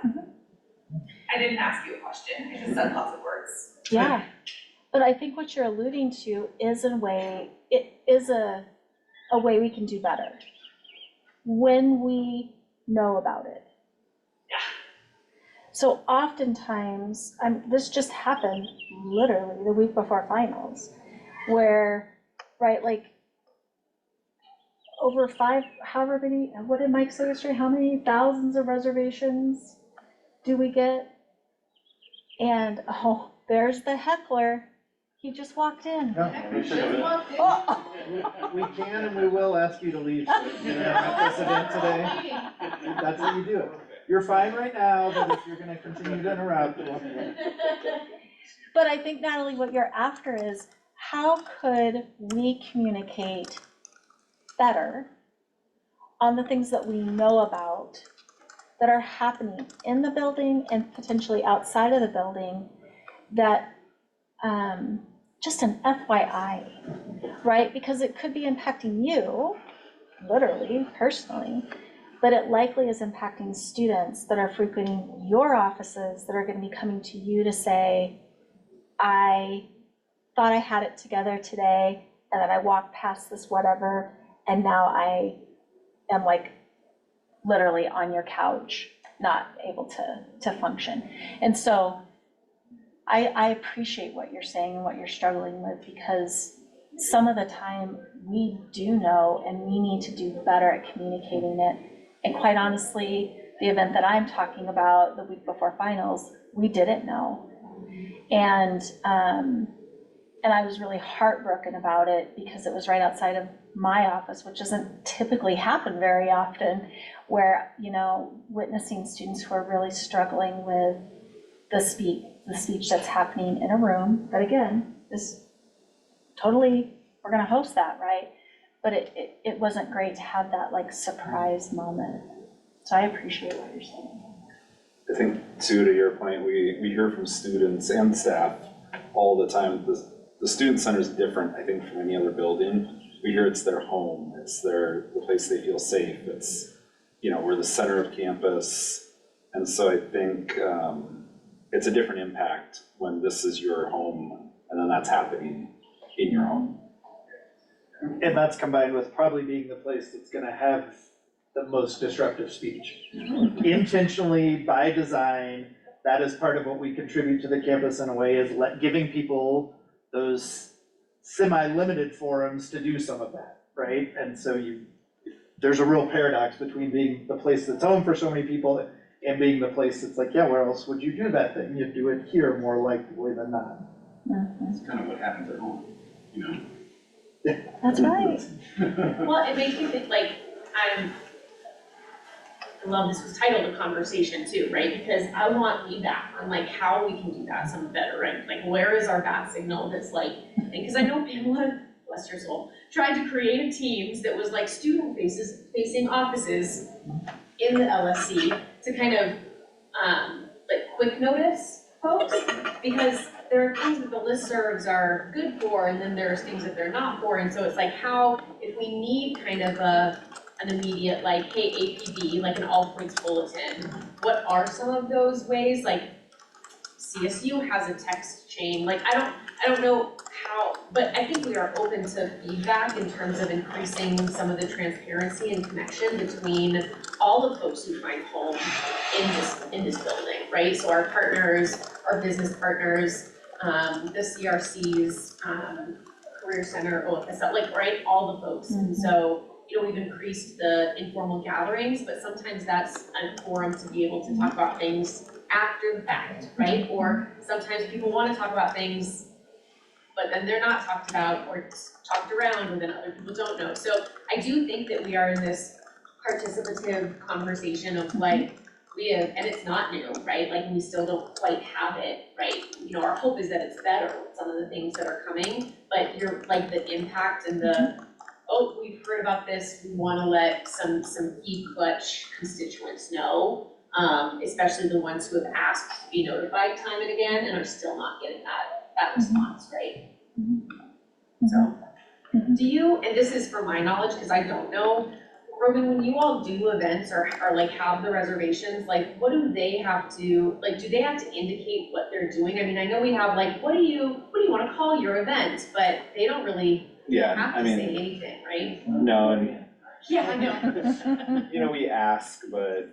I didn't ask you a question, I just said lots of words. Yeah, but I think what you're alluding to is a way we can do better when we know about it. Yeah. So oftentimes, this just happened literally the week before finals, where, right, like over however many, what did Mike say yesterday? How many thousands of reservations do we get? And oh, there's the heckler He just walked in. No, we should. Oh. We can and we will ask you to leave, so you know, at this event today. That's how you do it. You're fine right now, but if you're gonna continue to interrupt, we'll. But I think, Natalie, what you're after is, how could we communicate better on the things that we know about that are happening in the building and potentially outside of the building that, just an FYI, right? Because it could be impacting you, literally, personally, but it likely is impacting students that are frequenting your offices, that are gonna be coming to you to say, I thought I had it together today, and then I walked past this whatever, and now I am like literally on your couch, not able to function. And so I appreciate what you're saying and what you're struggling with, because some of the time we do know and we need to do better at communicating it. And quite honestly, the event that I'm talking about the week before finals, we didn't know. And I was really heartbroken about it because it was right outside of my office, which doesn't typically happen very often, where, you know, witnessing students who are really struggling with the speech that's happening in a room that, again, is totally, we're gonna host that, right? But it wasn't great to have that like surprise moment. So I appreciate what you're saying. I think too, to your point, we hear from students and staff all the time. The student center is different, I think, from any other building. We hear it's their home, it's the place they feel safe. It's, you know, we're the center of campus. And so I think it's a different impact when this is your home and then that's happening in your home. And that's combined with probably being the place that's gonna have the most disruptive speech. Intentionally, by design, that is part of what we contribute to the campus in a way, is giving people those semi-limited forums to do some of that, right? And so there's a real paradox between being the place that's home for so many people and being the place that's like, yeah, where else would you do that thing? You'd do it here more likely than not. It's kind of what happens at home, you know? That's right. Well, it makes me think, like, I love this was titled A Conversation too, right? Because I want feedback on like how we can do that some better, right? Like, where is our bat signal that's like, because I know Pamela, bless your soul, tried to create a Teams that was like student facing offices in the LSC to kind of like quick notice folks, because there are things that the listservs are good for, and then there's things that they're not for. And so it's like, how, if we need kind of an immediate, like, hey, APB, like an all points bulletin, what are some of those ways? Like, CSU has a text chain, like, I don't know how, but I think we are open to feedback in terms of increasing some of the transparency and connection between all the folks who find home in this building, right? So our partners, our business partners, the CRCs, Career Center, OFSL, like, right, all the folks. And so, you know, we've increased the informal gatherings, but sometimes that's a forum to be able to talk about things after the fact, right? Or sometimes people want to talk about things, but then they're not talked about or talked around, and then other people don't know. So I do think that we are in this participative conversation of like, we have, and it's not new, right? Like, we still don't quite have it, right? You know, our hope is that it's better with some of the things that are coming, but you're like the impact and the, oh, we've heard about this, we want to let some key clutch constituents know, especially the ones who have asked to be notified time and again and are still not getting that response, right? So, do you, and this is for my knowledge, because I don't know, Rogien, when you all do events or like have the reservations, like, what do they have to, like, do they have to indicate what they're doing? I mean, I know we have like, what do you want to call your event, but they don't really have to say anything, right? No, and yeah, I know. you know, we ask, but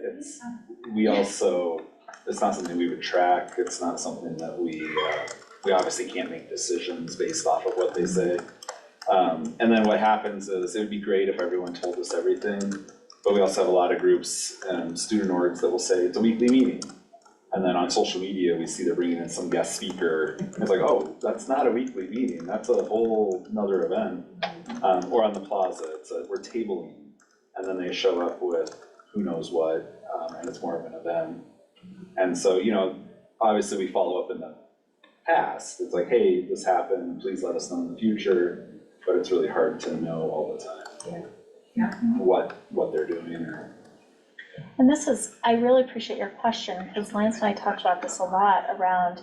we also, it's not something we would track. It's not something that we obviously can't make decisions based off of what they say. And then what happens is, it would be great if everyone told us everything, but we also have a lot of groups, student orgs that will say it's a weekly meeting. And then on social media, we see they're bringing in some guest speaker. It's like, oh, that's not a weekly meeting. That's a whole nother event. Or on the plaza, we're tabling. And then they show up with who knows what, and it's more of an event. And so, obviously we follow up in the past. It's like, hey, this happened, please let us know in the future. But it's really hard to know all the time what they're doing. And I really appreciate your question, because Lance and I talked about this a lot around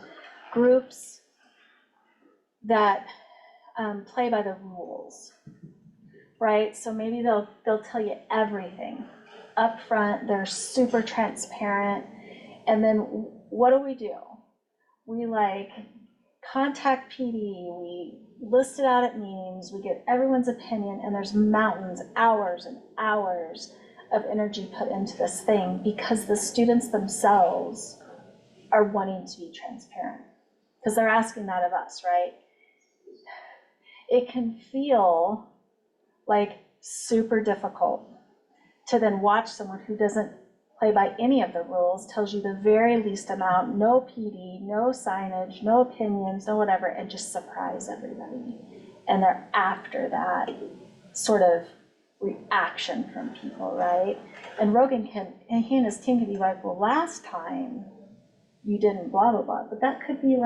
groups that play by the rules, right? So maybe they'll tell you everything up front, they're super transparent, and then what do? We contact PD, we list it out at meetings, we get everyone's opinion, and there's mountains, hours and hours of energy put into this thing because the students themselves are wanting to be transparent, because they're asking that of us, right? It can feel like super difficult to then watch someone who doesn't play by any of the rules, tells you the very least amount, no PD, no signage, no opinions, no whatever, and just surprise everybody. And they're after that sort of reaction from people, right? And Rogien he and his team can be like, well, last time you didn't blah, blah, blah. But that could be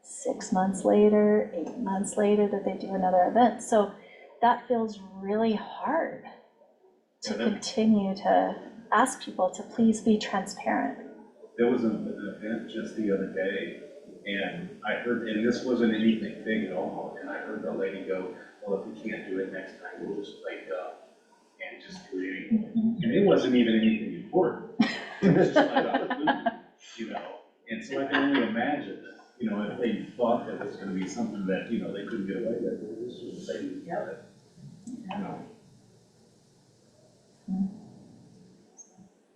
6 months later, 8 months later that they do another event. So that feels really hard to continue to ask people to please be transparent. There was an event just the other day, and I heard, and this wasn't anything big at all, and I heard the lady go, well, if we can't do it next time, we'll just play dumb and just do it anyway. And it wasn't even anything important. It was just about food, And so I can only imagine, if they thought that it was gonna be something that, they couldn't get away with, they just would say, yeah,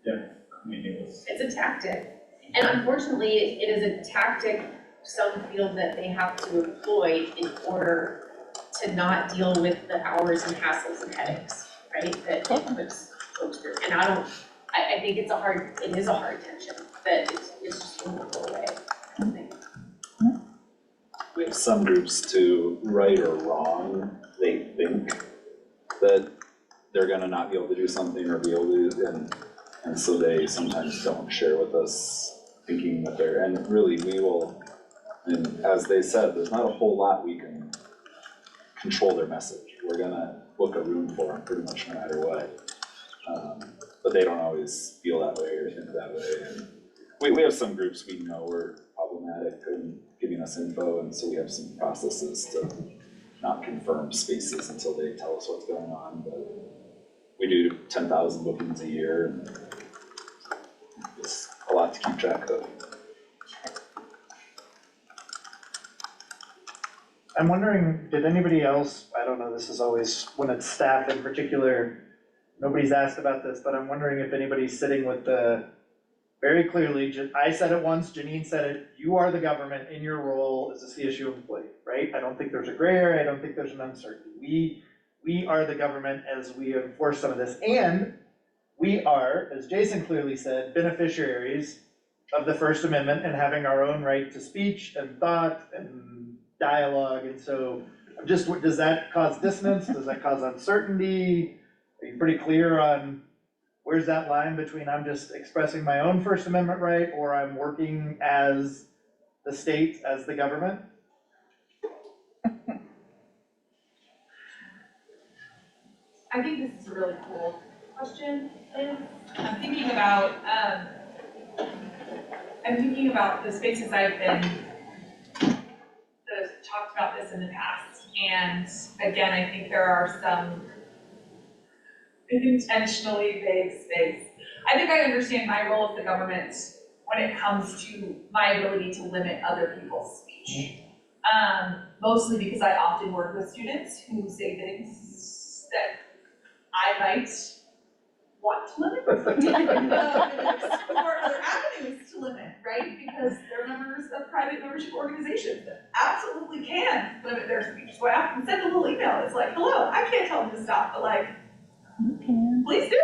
Yeah, I mean, It's a tactic. And unfortunately, it is a tactic some feel that they have to employ in order to not deal with the hours and hassles and headaches, right? That it puts folks through. And I think it is a hard tension that it's just won't go away. We have some groups too, right or wrong, they think that they're gonna not be able to do something or be able to, and so they sometimes don't share with us, thinking that they're, and really we will, and as they said, there's not a whole lot we can control their message. We're gonna book a room for them pretty much no matter what. But they don't always feel that way or think that way. And we have some groups we know are problematic and giving us info, and so we have some processes to not confirm spaces until they tell us what's going on. But we do 10,000 bookings a year, and it's a lot to keep track of. I'm wondering, did anybody else, I don't know, this is always, when it's staff in particular, nobody's asked about this, but I'm wondering if anybody's sitting with the, very clearly, I said it once, Janine said it, you are the government in your role as a CSU employee, right? I don't think there's a gray area, I don't think there's an uncertainty. We are the government as we enforce some of this, and we are, as Jason clearly said, beneficiaries of the First Amendment and having our own right to speech and thought and dialogue. And so just, does that cause dissonance? Does that cause uncertainty? Are you pretty clear on where's that line between I'm just expressing my own First Amendment right or I'm working as the state, as the government? I think this is a really cool question. I'm thinking about the spaces I've been that have talked about this in the past. And again, I think there are some intentionally vague space. I think I understand my role as the government when it comes to my ability to limit other people's speech. Mostly because I often work with students who say things that I might want to limit, and explore other avenues to limit, right? Because they're members of private membership organizations that absolutely can limit their speech. So I often send a little email. It's like, hello, I can't tell them to stop, but like, please do.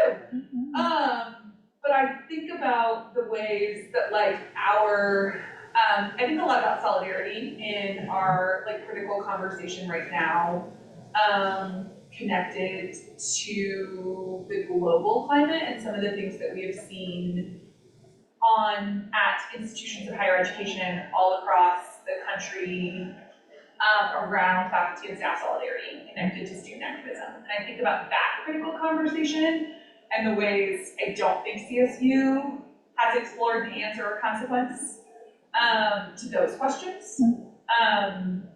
But I think about the ways that like I think a lot about solidarity in our like critical conversation right now, connected to the global climate and some of the things that we have seen at institutions of higher education all across the country, around faculty and staff solidarity connected to student activism. And I think about that critical conversation and the ways I don't think CSU has explored the answer or consequence to those questions. And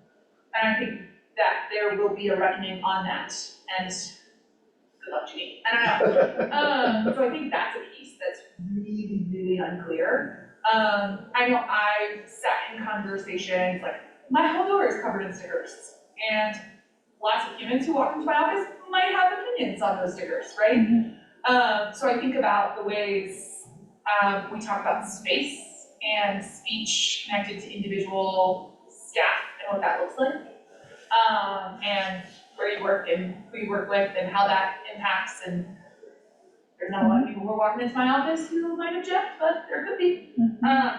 I think that there will be a reckoning on that, and good luck to me. I don't know. So I think that's a piece that's really, really unclear. I know I've sat in conversations, like my whole door is covered in stickers, and lots of humans who walk into my office might have opinions on those stickers, right? So I think about the ways we talk about space and speech connected to individual staff and what that looks like, and where you work and who you work with and how that impacts. And there's not a lot of people who are walking into my office who might object, but there could be.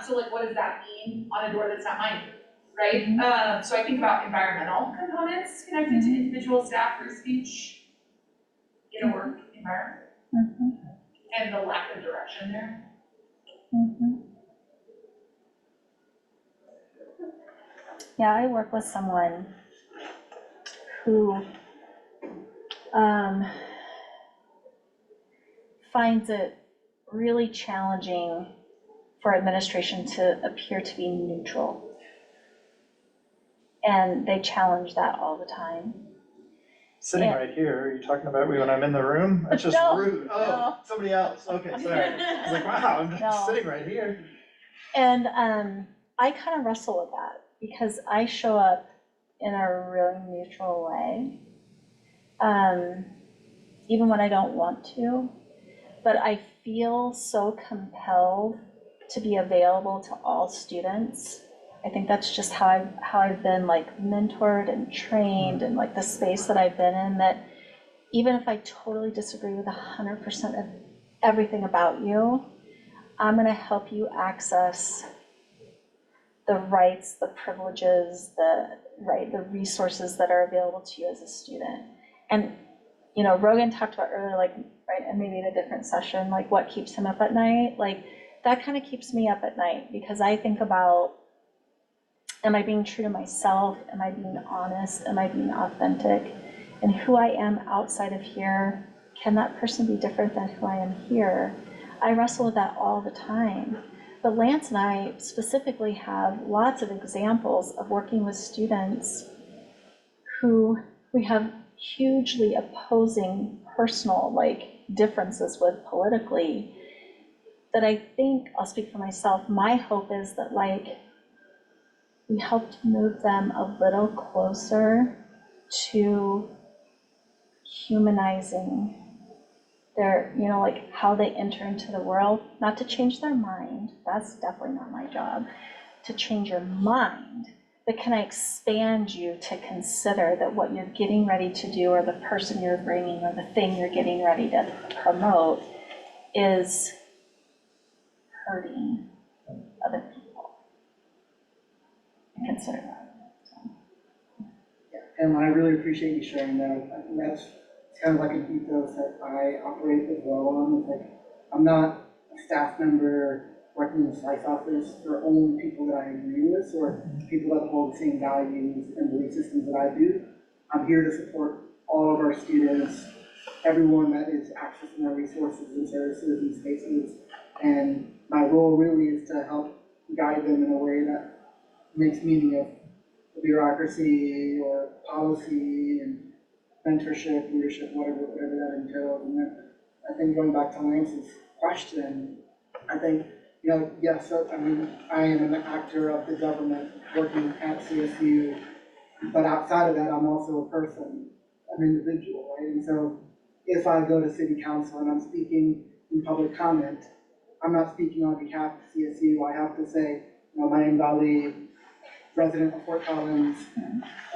So like, what does that mean on a door that's not mine, right? So I think about environmental components connected to individual staff free speech in a work environment, and the lack of direction there. Yeah, I work with someone who finds it really challenging for administration to appear to be neutral. And they challenge that all the time. Sitting right here, are you talking about me when I'm in the room? That's just No, rude. Oh, no. somebody else. Okay, sorry. I was like, wow, I'm just No. sitting right here. And I kind of wrestle with that because I show up in a really neutral way, even when I don't want to. But I feel so compelled to be available to all students. I think that's just how I've been like mentored and trained, and like the space that I've been in, that even if I totally disagree with 100% of everything about you, I'm gonna help you access the rights, the privileges, the resources that are available to you as a student. And you know, Rogien talked about earlier, like, right, and maybe in a different session, like what keeps him up at night, like that kind of keeps me up at night, because I think about, am I being true to myself? Am I being honest? Am I being authentic? And who I am outside of here, can that person be different than who I am here? I wrestle with that all the time. But Lance and I specifically have lots of examples of working with students who we have hugely opposing personal like differences with politically, that I think, I'll speak for myself, my hope is that like we helped move them a little closer to humanizing their, you know, like how they enter into the world, not to change their mind, that's definitely not my job, to change your mind, but can I expand you to consider that what you're getting ready to do, or the person you're bringing, or the thing you're getting ready to promote is hurting other people. Consider that. And I really appreciate you sharing that. I think that's kind of like an ethos that I operate as well on. It's like, I'm not a staff member working in the slice office for only people that I agree with, or people that hold the same values and belief systems that I do. I'm here to support all of our students, everyone that is accessing our resources and services and spaces. And my role really is to help guide them in a way that makes meaning of bureaucracy or policy and mentorship, leadership, whatever that entails. And then I think going back to Lance's question, I think, you know, yes, I mean, I am an actor of the government working at CSU, but outside of that, I'm also a person, an individual, right? And so if I go to city council and I'm speaking in public comment, I'm not speaking on behalf of CSU. I have to say, you know, my name's Ali, resident of Fort Collins,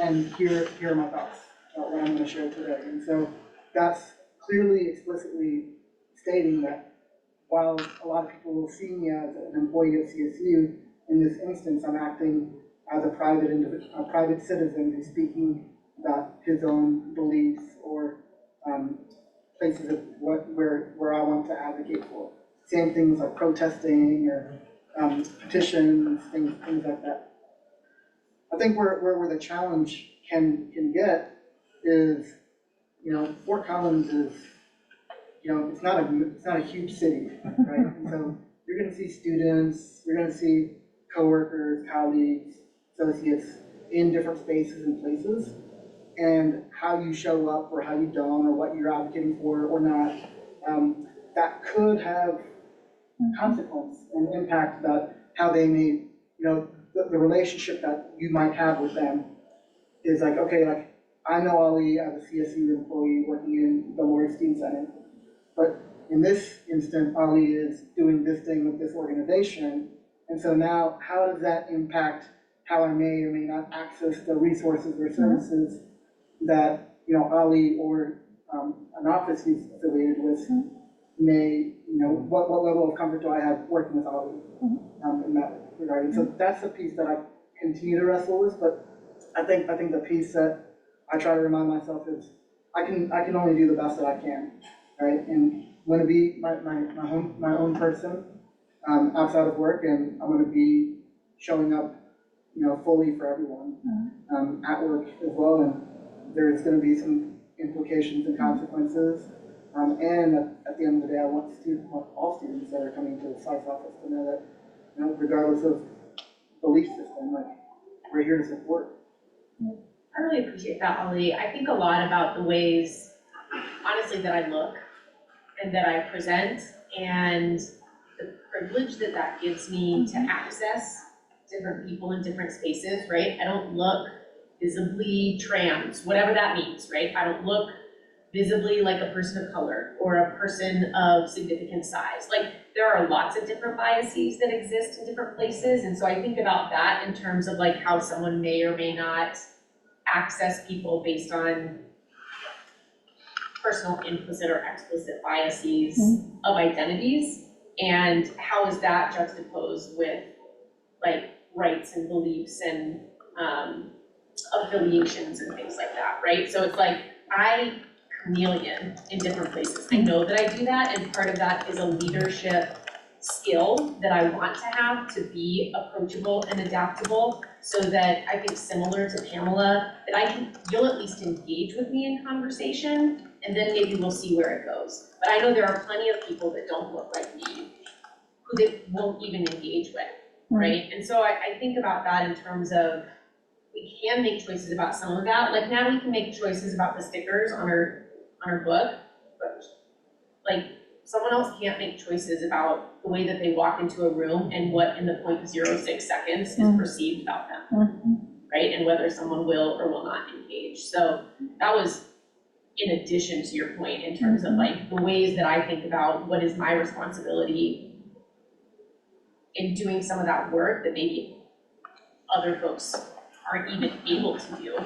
and here are my thoughts about what I'm going to share today. And so that's clearly, explicitly stating that while a lot of people will see me as an employee of CSU, in this instance, I'm acting as a private citizen who's speaking about his own beliefs or places of where I want to advocate for. Same things like protesting or petitions, things like that. I think where the challenge can get is, Fort Collins is, it's not a huge city, right? And so you're gonna see students, you're gonna see coworkers, colleagues, associates in different spaces and places. And how you show up or how you don't, or what you're advocating for or not, that could have consequence and impact about how they may, the relationship that you might have with them is like, okay, like I know Ali as a CSU employee working in the Lory Student Center, but in this instant, Ali is doing this thing with this organization, and so now how does that impact how I may or may not access the resources or services that, Ali or an office he's affiliated with may, what level of comfort do I have working with Ali in that regard? And so that's the piece that I continue to wrestle with, but I think the piece that I try to remind myself is I can only do the best that I can, right? And I'm going to be my own person outside of work, and I'm going to be showing up, fully for everyone at work as well. And there's going to be some implications and consequences. And at the end of the day, I want all students that are coming to the SICE office to know that, regardless of belief system, like we're here to support. I really appreciate that, Ali. I think a lot about the ways, honestly, that I look and that I present, and the privilege that gives me to access different people in different spaces, right? I don't look visibly trans, whatever that means, right? I don't look visibly like a person of color or a person of significant size. Like, there are lots of different biases that exist in different places, and so I think about that in terms of like how someone may or may not access people based on personal implicit or explicit biases of identities, and how is that juxtaposed with like rights and beliefs and affiliations and things like that, right? So it's like I chameleon in different places. I know that I do that, and part of that is a leadership skill that I want to have, to be approachable and adaptable, so that I think, similar to Pamela, that you'll at least engage with me in conversation, and then maybe we'll see where it goes. But I know there are plenty of people that don't look like me who they won't even engage with, right? And so I think about that in terms of, we can make choices about some of that. Like, now we can make choices about the stickers on our book, but like, someone else can't make choices about the way that they walk into a room and what in the 0.06 seconds is perceived about them, right? And whether someone will or will not engage. So that was in addition to your point in terms of like the ways that I think about what is my responsibility in doing some of that work that maybe other folks aren't even able to do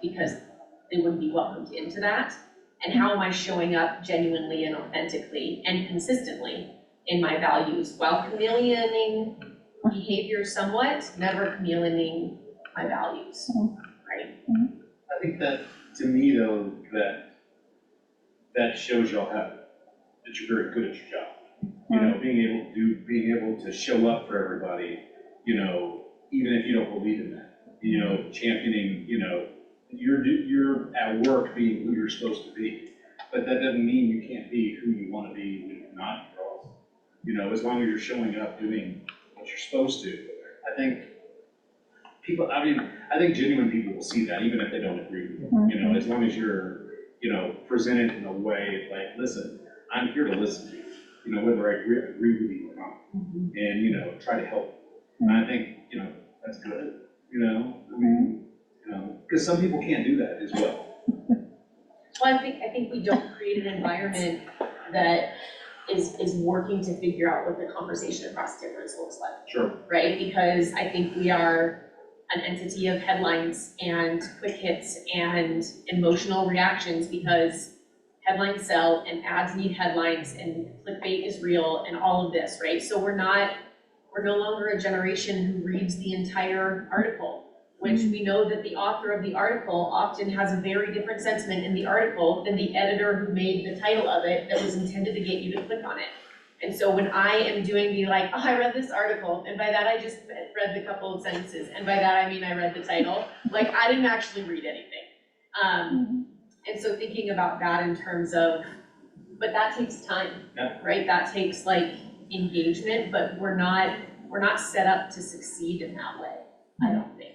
because they wouldn't be welcomed into that. And how am I showing up genuinely and authentically and consistently in my values while chameleoning behavior somewhat, never chameleoning my values, right? I think that, to me though, that shows y'all that you're very good at your job. Being able to show up for everybody, even if you don't believe in that, championing, you're at work being who you're supposed to be, but that doesn't mean you can't be who you want to be when you're not girls. As long as you're showing up doing what you're supposed to. I think genuine people will see that, even if they don't agree with you. As long as you're, presented in a way like, listen, I'm here to listen to you, whether I agree with you or not, and, try to help. And I think, that's good, because some people can't do that as well. Well, I think we don't create an environment that is working to figure out what the conversation across difference looks like. Sure. Right? Because I think we are an entity of headlines and quick hits and emotional reactions, because headlines sell and ads need headlines and clickbait is real and all of this, right? So we're no longer a generation who reads the entire article, which we know that the author of the article often has a very different sentiment in the article than the editor who made the title of it that was intended to get you to click on it. And so when I am doing the like, oh, I read this article, and by that I just read the couple of sentences, and by that I mean I read the title, like I didn't actually read anything. And so thinking about that in terms of, but that takes time, right? That takes like engagement, but we're not set up to succeed in that way, I don't think.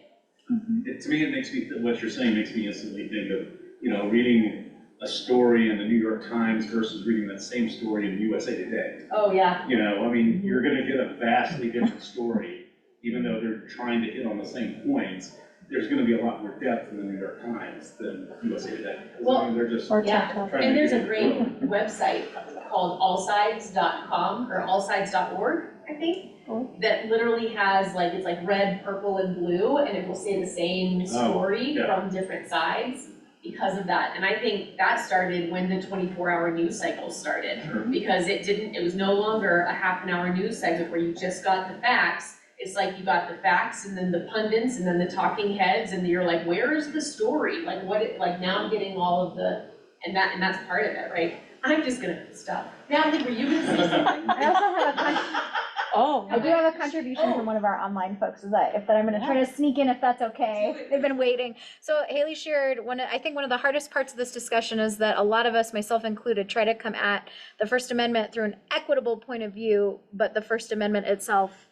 To me, it makes me, what you're saying makes me instantly think of, you know, reading a story in the New York Times versus reading that same story in USA Today. Oh, yeah. You know, I mean, you're gonna get a vastly different story, even though they're trying to hit on the same points. There's gonna be a lot more depth in the New York Times than USA Today. 'Cause, Well, I mean, they're just yeah, trying to and there's get a it great through. website called allsides.com or allsides.org, I think, that literally has like, it's like red, purple, and blue, and it will say the same story from different sides because of that. And I think that started when the 24-hour news cycle started, because it was no longer a half an hour news segment where you just got the facts. It's like you got the facts and then the pundits and then the talking heads, and you're like, where is the story? Like like now I'm getting all of the, and that's part of it, right? I'm just gonna stop. Natalie, were you gonna say something? I also have I do have a contribution from one of our online folks that I'm gonna try to sneak in if that's okay. They've been waiting. So Haley shared I think one of the hardest parts of this discussion is that a lot of us, myself included, try to come at the First Amendment through an equitable point of view, but the First Amendment itself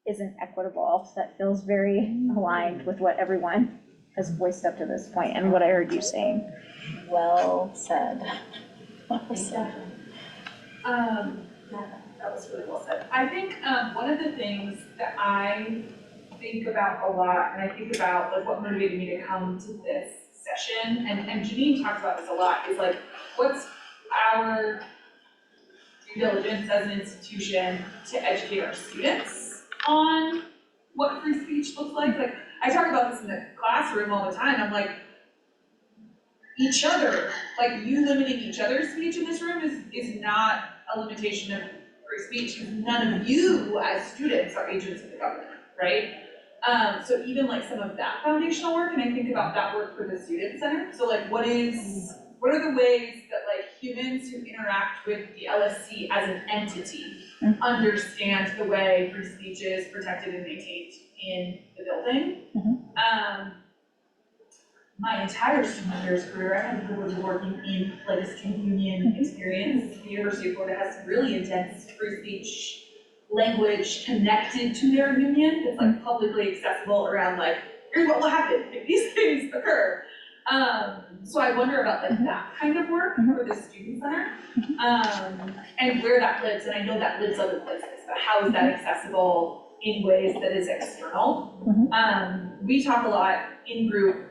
isn't equitable. So that feels very aligned with what everyone has voiced up to this point and what I heard you saying. Well said. Well said. That was really well said. I think one of the things that I think about a lot, and I think about like what motivated me to come to this session, and Janine talks about this a lot, is like, what's our due diligence as an institution to educate our students on what free speech looks like? Like, I talk about this in the classroom all the time. I'm like, each other, like you limiting each other's speech in this room is not a limitation of free speech, because none of you as students are agents of the government, right? So even like some of that foundational work, and I think about that work for the Student Center. So like what are the ways that like humans who interact with the LSC as an entity understand the way free speech is protected and maintained in the building? My entire student affairs career, I had the privilege of working in like a student union experience. The University of Florida has some really intense free speech language connected to their union that's like publicly accessible around like, here's what will happen if these things occur. So I wonder about like that kind of work for the Student Center, and where that lives, and I know that lives other places, but how is that accessible in ways that is external? We talk a lot in group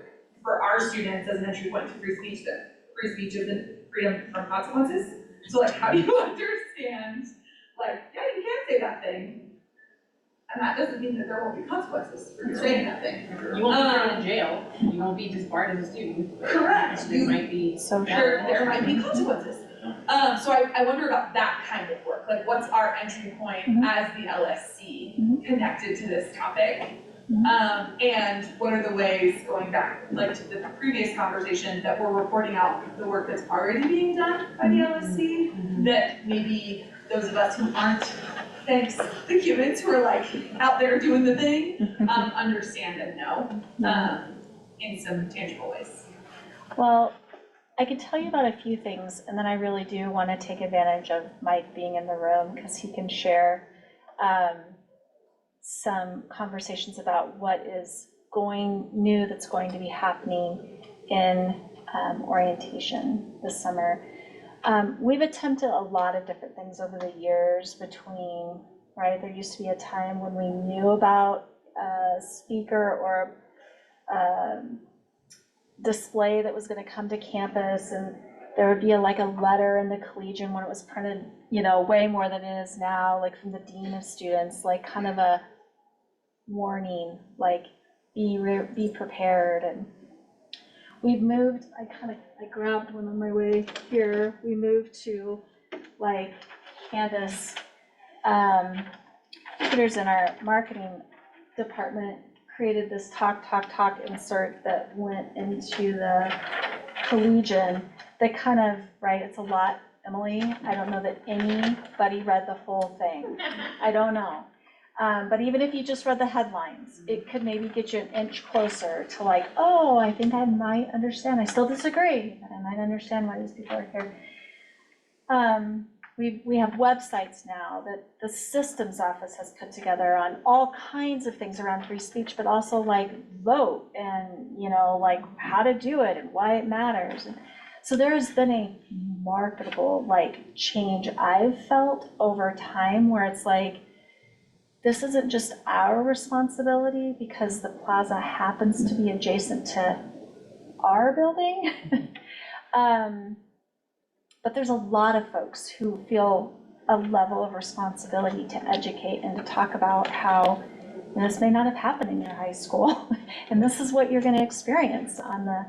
for our students as an entry point to free speech, that free speech isn't freedom from consequences. So like, how do you understand, like, yeah, you can say that thing, and that doesn't mean that there won't be consequences for you saying that thing. You won't be thrown in jail, you won't be disbarred as a student. Correct. There might be. There might be consequences. So I wonder about that kind of work, like what's our entry point as the LSC connected to this topic? And what are the ways, going back like to the previous conversation, that we're reporting out the work that's already being done by the LSC, that maybe those of us who aren't, thanks, the humans who are like out there doing the thing, understand and know in some tangible ways. Well, I could tell you about a few things, and then I really do want to take advantage of Mike being in the room because he can share some conversations about what is new that's going to be happening in orientation this summer. We've attempted a lot of different things over the years between, right, there used to be a time when we knew about a speaker or a display that was going to come to campus, and there would be a letter in the Collegian when it was printed, way more than it is now, like from the dean of students, like kind of a warning, like be prepared. And We've moved, I grabbed one on my way here, we moved to like Candace, Peters in our marketing department created this talk insert that went into the Collegian that kind of, right, it's a lot, Emily. I don't know that anybody read the whole thing. I don't know. But even if you just read the headlines, it could maybe get you an inch closer to like, oh, I think I might understand. I still disagree, but I might understand why these people are here. We have websites now that the systems office has put together on all kinds of things around free speech, but also like vote and, you know, like how to do it and why it matters. And so there has been a marketable like change I've felt over time where it's like, this isn't just our responsibility because the plaza happens to be adjacent to our building. But there's a lot of folks who feel a level of responsibility to educate and to talk about how this may not have happened in your high school, and this is what you're going to experience on the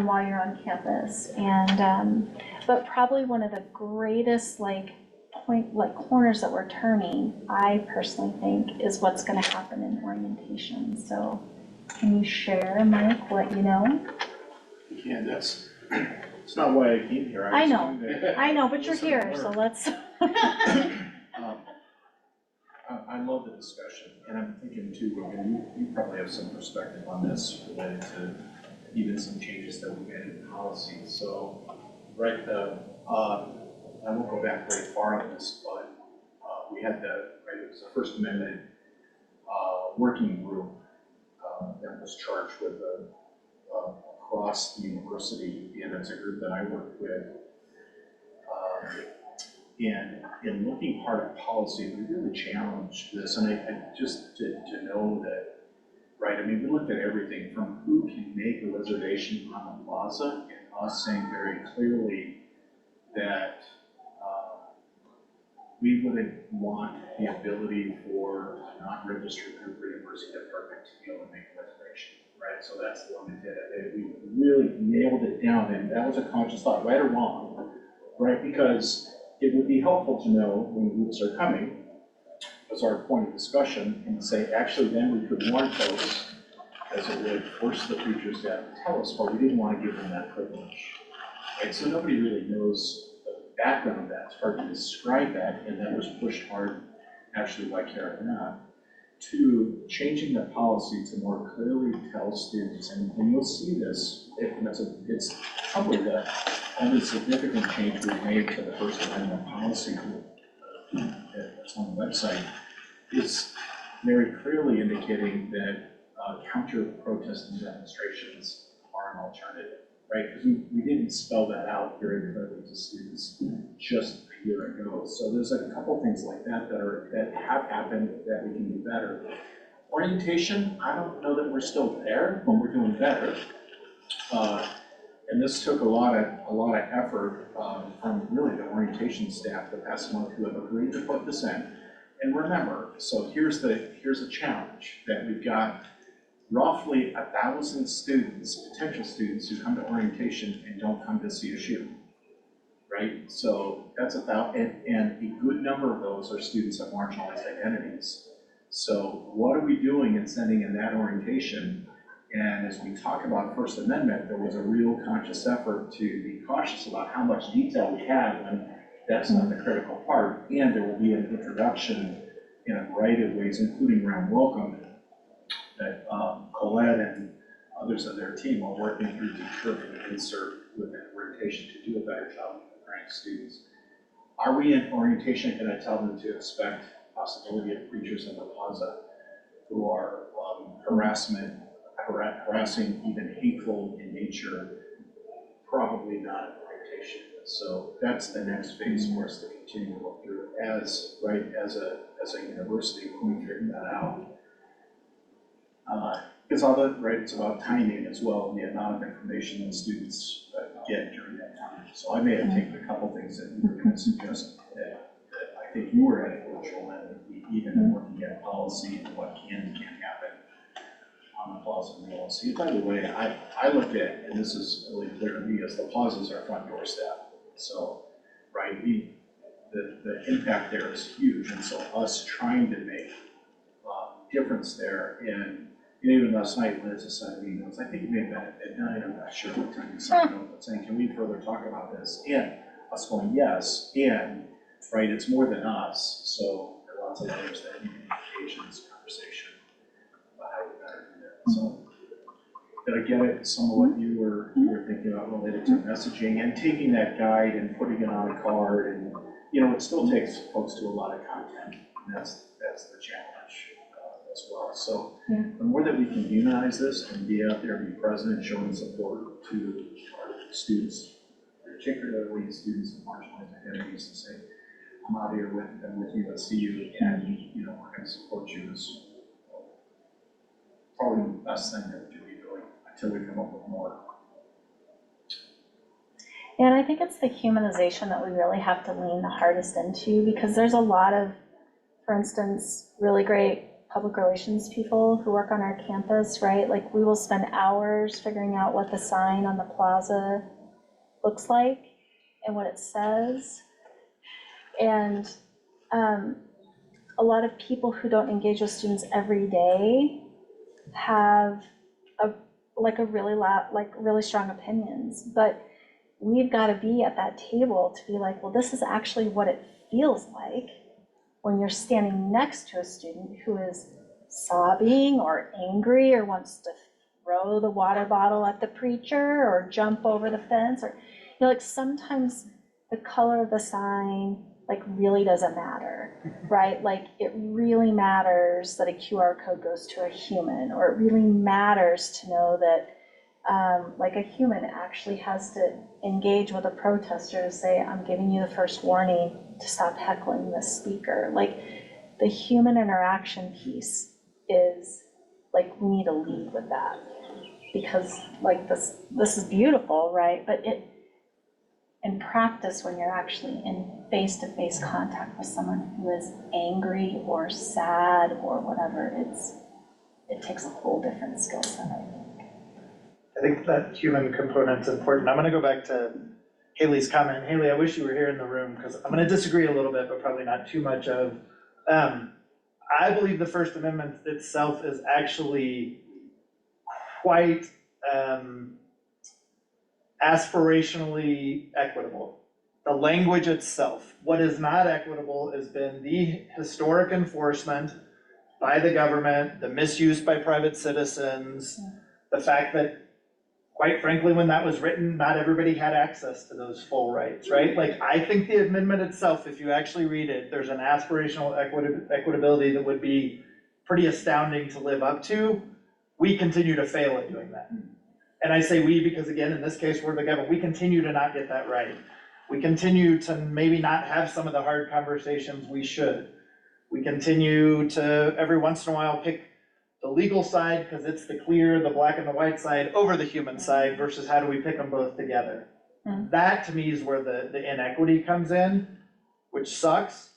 while you're on campus. And but probably one of the greatest corners that we're turning, I personally think, is what's going to happen in orientation. So, can you share, Mike, what you know? Yeah, that's not why I came here. I know, but you're here, so let's. I love the discussion, and I'm thinking too, Rogien, you probably have some perspective on this related to even some changes that we made in policy. So, right, I won't go back very far on this, but we had it was the First Amendment working group that was charged with across the university, and it's a group that I worked with. And in looking hard at policy, we really challenged this, and I just to know that, right, I mean, we looked at everything from who can make a reservation on the plaza, and us saying very clearly that we wouldn't want the ability for a non-registered group or university department to be able to make a reservation, right? So that's the one that did it. We really nailed it down, and that was a conscious thought, right or wrong, right? Because it would be helpful to know when groups are coming, as our point of discussion, and say, actually, then we could warn folks, as it would force the preachers to have to tell us, but we didn't want to give them that privilege, right? So nobody really knows the background of that. It's hard to describe that, and that was pushed hard, actually, by Karen and I, to changing the policy to more clearly tell students, and you'll see this, it's probably the only significant change we've made to the First Amendment policy that's on the website, is very clearly indicating that counter-protest and demonstrations are an alternative, right? Because we didn't spell that out very clearly to students just a year ago. So there's a couple things like that that have happened that we can do better. Orientation, I don't know that we're still there, but we're doing better. And this took a lot of effort from really the orientation staff the past month who have agreed to put this in. And remember, so here's a challenge, that we've got roughly 1,000 students, potential students, who come to orientation and don't come to CSU, right? So that's about, and a good number of those are students of marginalized identities. So what are we doing in sending in that orientation? And as we talk about First Amendment, there was a real conscious effort to be cautious about how much detail we have when that's not the critical part. And there will be an introduction in a variety of ways, including around welcome, that Colette and others on their team are working through to carefully insert within orientation to do a better job of preparing students. Are we in orientation? Can I tell them to expect possibility of preachers in the plaza who are harassing, even hateful in nature? Probably not in orientation. So that's the next phase for us to continue to look through as a university when we figure that out. Because it's about timing as well, and the amount of information that students get during that time. So I may have taken a couple things that you were going to suggest that I think you were heading for, and even in looking at policy and what can and can't happen. on the plaza and the LSC. By the way, I look at, and this is really clear to me, as the plaza is our front doorstep. So, right, the impact there is huge, and so us trying to make difference there, and even last night when it's a set of emails, I think it may have been at midnight, I'm not sure what time you signed up, but saying, can we further talk about this? And us going, yes, and, right, it's more than us, so there are lots of others that need to engage in this conversation about how we better do that. So, did I get it, some of what you were thinking about related to messaging and taking that guide and putting it on a card, and, you know, it still takes folks to a lot of content, and that's the challenge as well. So the more that we can humanize this and be out there, be present, and showing support to our students, particularly students of marginalized identities, to say, I'm out here with you, I see you, and you know, we're going to support you is probably the best thing that we can be doing until we come up with more. And I think it's the humanization that we really have to lean the hardest into, because there's a lot of, for instance, really great public relations people who work on our campus, right? Like, we will spend hours figuring out what the sign on the plaza looks like and what it says. And a lot of people who don't engage with students every day have really strong opinions, but we've got to be at that table to be like, well, this is actually what it feels like when you're standing next to a student who is sobbing or angry or wants to throw the water bottle at the preacher or jump over the fence, or, you know, like, sometimes the color of the sign like really doesn't matter, right? Like, it really matters that a QR code goes to a human, or it really matters to know that like a human actually has to engage with a protester to say, I'm giving you the first warning to stop heckling the speaker. Like, the human interaction piece is like, we need to lead with that, because like this is beautiful, right? But in practice, when you're actually in face-to-face contact with someone who is angry or sad or whatever, it takes a whole different skill set, I think. I think that human component's important. I'm gonna go back to Haley's comment. Haley, I wish you were here in the room, because I'm gonna disagree a little bit, but probably not too much of. I believe the First Amendment itself is actually quite aspirationally equitable. The language itself. What is not equitable has been the historic enforcement by the government, the misuse by private citizens, the fact that, quite frankly, when that was written, not everybody had access to those full rights, right? Like, I think the amendment itself, if you actually read it, there's an aspirational equitability that would be pretty astounding to live up to. We continue to fail at doing that. And I say we because, again, in this case, we're the government. We continue to not get that right. We continue to maybe not have some of the hard conversations we should. We continue to, every once in a while, pick the legal side because it's the clear, the black and the white side over the human side, versus how do we pick them both together. That, to me, is where the inequity comes in, which sucks,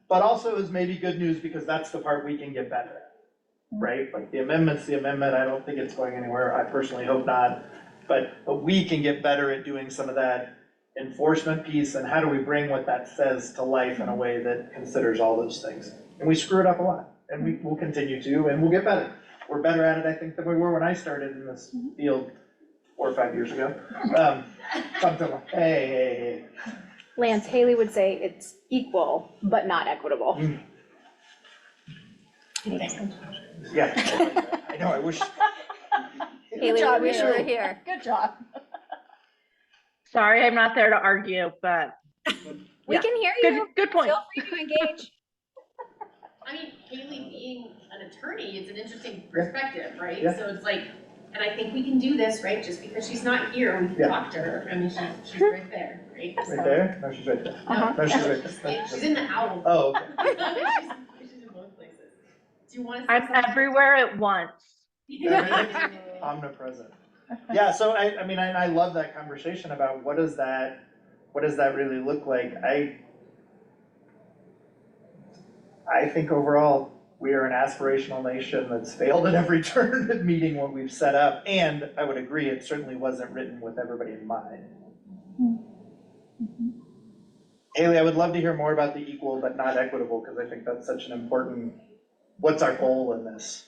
but also is maybe good news, because that's the part we can get better, right? Like, the amendment's the amendment. I don't think it's going anywhere. I personally hope not, but we can get better at doing some of that enforcement piece, and how do we bring what that says to life in a way that considers all those things. And we screw it up a lot, and we will continue to, and we'll get better. We're better at it, I think, than we were when I started in this field 4 or 5 years ago. Something like, hey. Lance, Haley would say it's equal, but not equitable. Yeah, I know, I wish. Haley, I wish you were here. Good job. Sorry, I'm not there to argue, but. We can hear you. Good point. Feel free to engage. I mean, Haley being an attorney is an interesting perspective, right? Yeah. So it's like, and I think we can do this, right? Just because she's not here, we can talk to her. I mean, she's right there, right? Right there? No, she's right there. No, she's right there. She's in the owl. Oh, okay. She's in both places. Do you want to say I'm something? everywhere at once. Omnipresent. Yeah, so I mean, I love that conversation about what does that really look like. I think overall, we are an aspirational nation that's failed at every turn at meeting what we've set up. And I would agree, it certainly wasn't written with everybody in mind. Haley, I would love to hear more about the equal but not equitable, because I think that's such an important, what's our goal in this?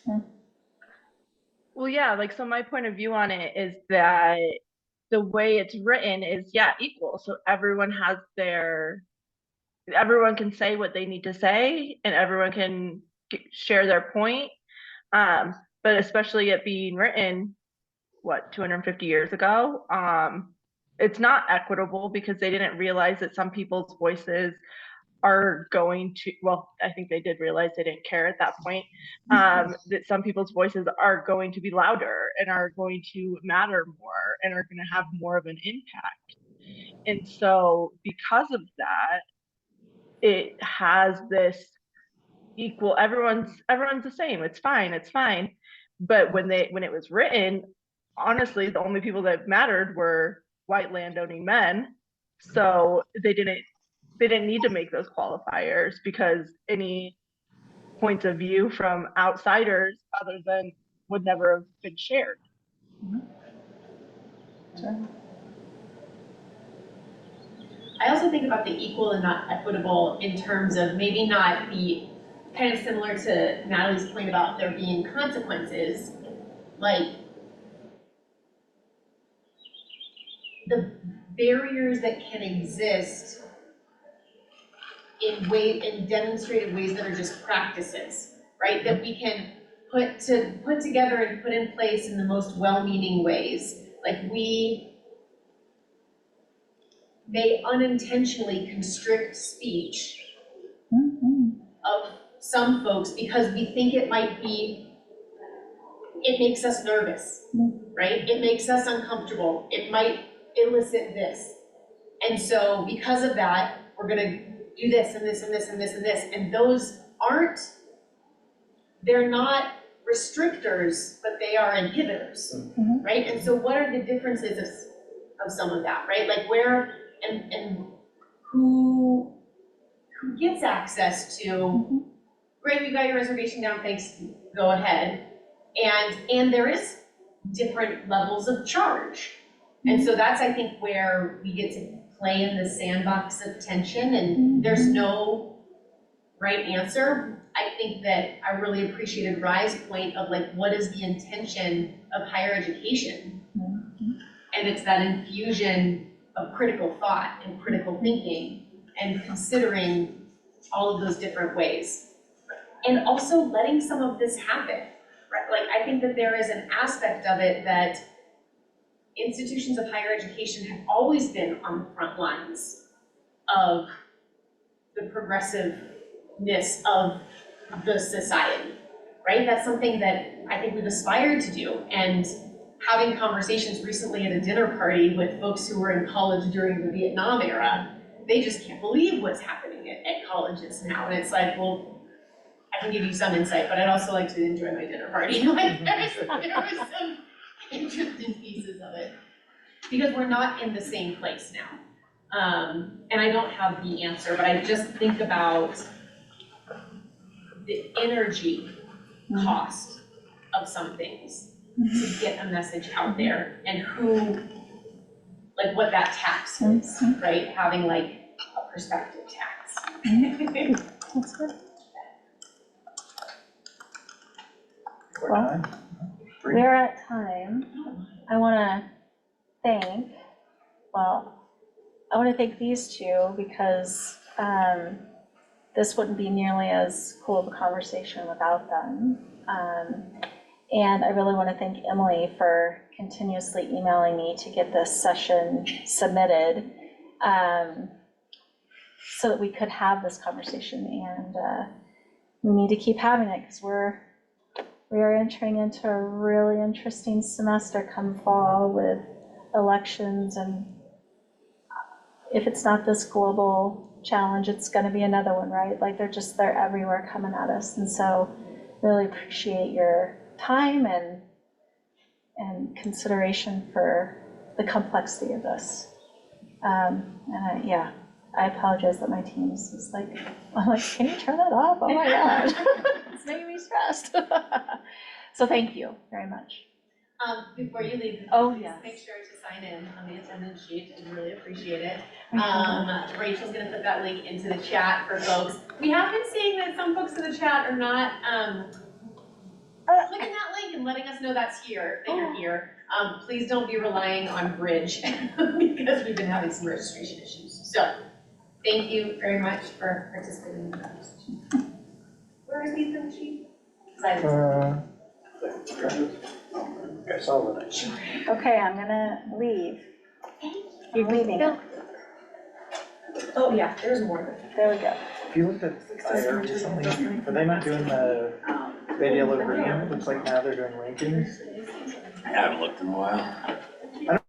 Well, yeah, like, so my point of view on it is that the way it's written is, yeah, equal. So everyone can say what they need to say, and everyone can share their point. But especially it being written, 250 years ago, it's not equitable because they didn't realize that some people's voices are going to, well, I think they did realize, they didn't care at that point, that some people's voices are going to be louder and are going to matter more and are going to have more of an impact. And so because of that, it has this equal, everyone's the same, it's fine. But when it was written, honestly, the only people that mattered were white landowning men. So they didn't need to make those qualifiers, because any points of view from outsiders other than would never have been shared. I also think about the equal and not equitable in terms of maybe not the, kind of similar to Natalie's point about there being consequences, like the barriers that can exist in demonstrated ways that are just practices, right? That we can put together and put in place in the most well-meaning ways. Like, we may unintentionally constrict speech of some folks because we think it makes us nervous, right? It makes us uncomfortable. It might elicit this. And so because of that, we're gonna do this and this and this and this and this. And those they're not restrictors, but they are inhibitors, right? And so what are the differences of some of that, right? Like where and who gets access to, great, we've got your reservation down, thanks, go ahead. And there is different levels of charge. And so that's, I think, where we get to play in the sandbox of tension, and there's no right answer. I think that I really appreciated Rye's point of like, what is the intention of higher education? And it's that infusion of critical thought and critical thinking and considering all of those different ways. And also letting some of this happen, right? Like, I think that there is an aspect of it that institutions of higher education have always been on the front lines of the progressiveness of the society, right? That's something that I think we've aspired to do. And having conversations recently at a dinner party with folks who were in college during the Vietnam era, they just can't believe what's happening at colleges now. And it's like, well, I can give you some insight, but I'd also like to enjoy my dinner party. Like, there was some interesting pieces of it, because we're not in the same place now. And I don't have the answer, but I just think about the energy cost of some things to get a message out there, and who, like what that tax is, right? Having like a perspective tax. That's good. Well, we're at time. I want to thank these two, because this wouldn't be nearly as cool of a conversation without them. And I really want to thank Emily for continuously emailing me to get this session submitted, so that we could have this conversation. And we need to keep having it, because we are entering into a really interesting semester come fall with elections, and if it's not this global challenge, it's going to be another one, right? Like they're everywhere coming at us. And so really appreciate your time and consideration for the complexity of this. I apologize that my team is like, I'm like, can you turn that off? Oh my God. It's making me stressed. So thank you very much. Before you leave, Oh, please yes. make sure to sign in on the attendance sheet, I really appreciate it. Okay. Rachel's gonna put that link into the chat for folks. We have been seeing that some folks in the chat are not, clicking that link and letting us know that's here, that you're here. Please don't be relying on Bridge, because we've been having some registration issues. So, thank you very much for participating in the conversation. Where is the attendance sheet? I saw that. Okay, I'm gonna leave. You're leaving. Oh, yeah, there's more. There we go. If you looked at fire recently, are they not doing the red, yellow, green? It looks like now they're doing rankings. I haven't looked in a while.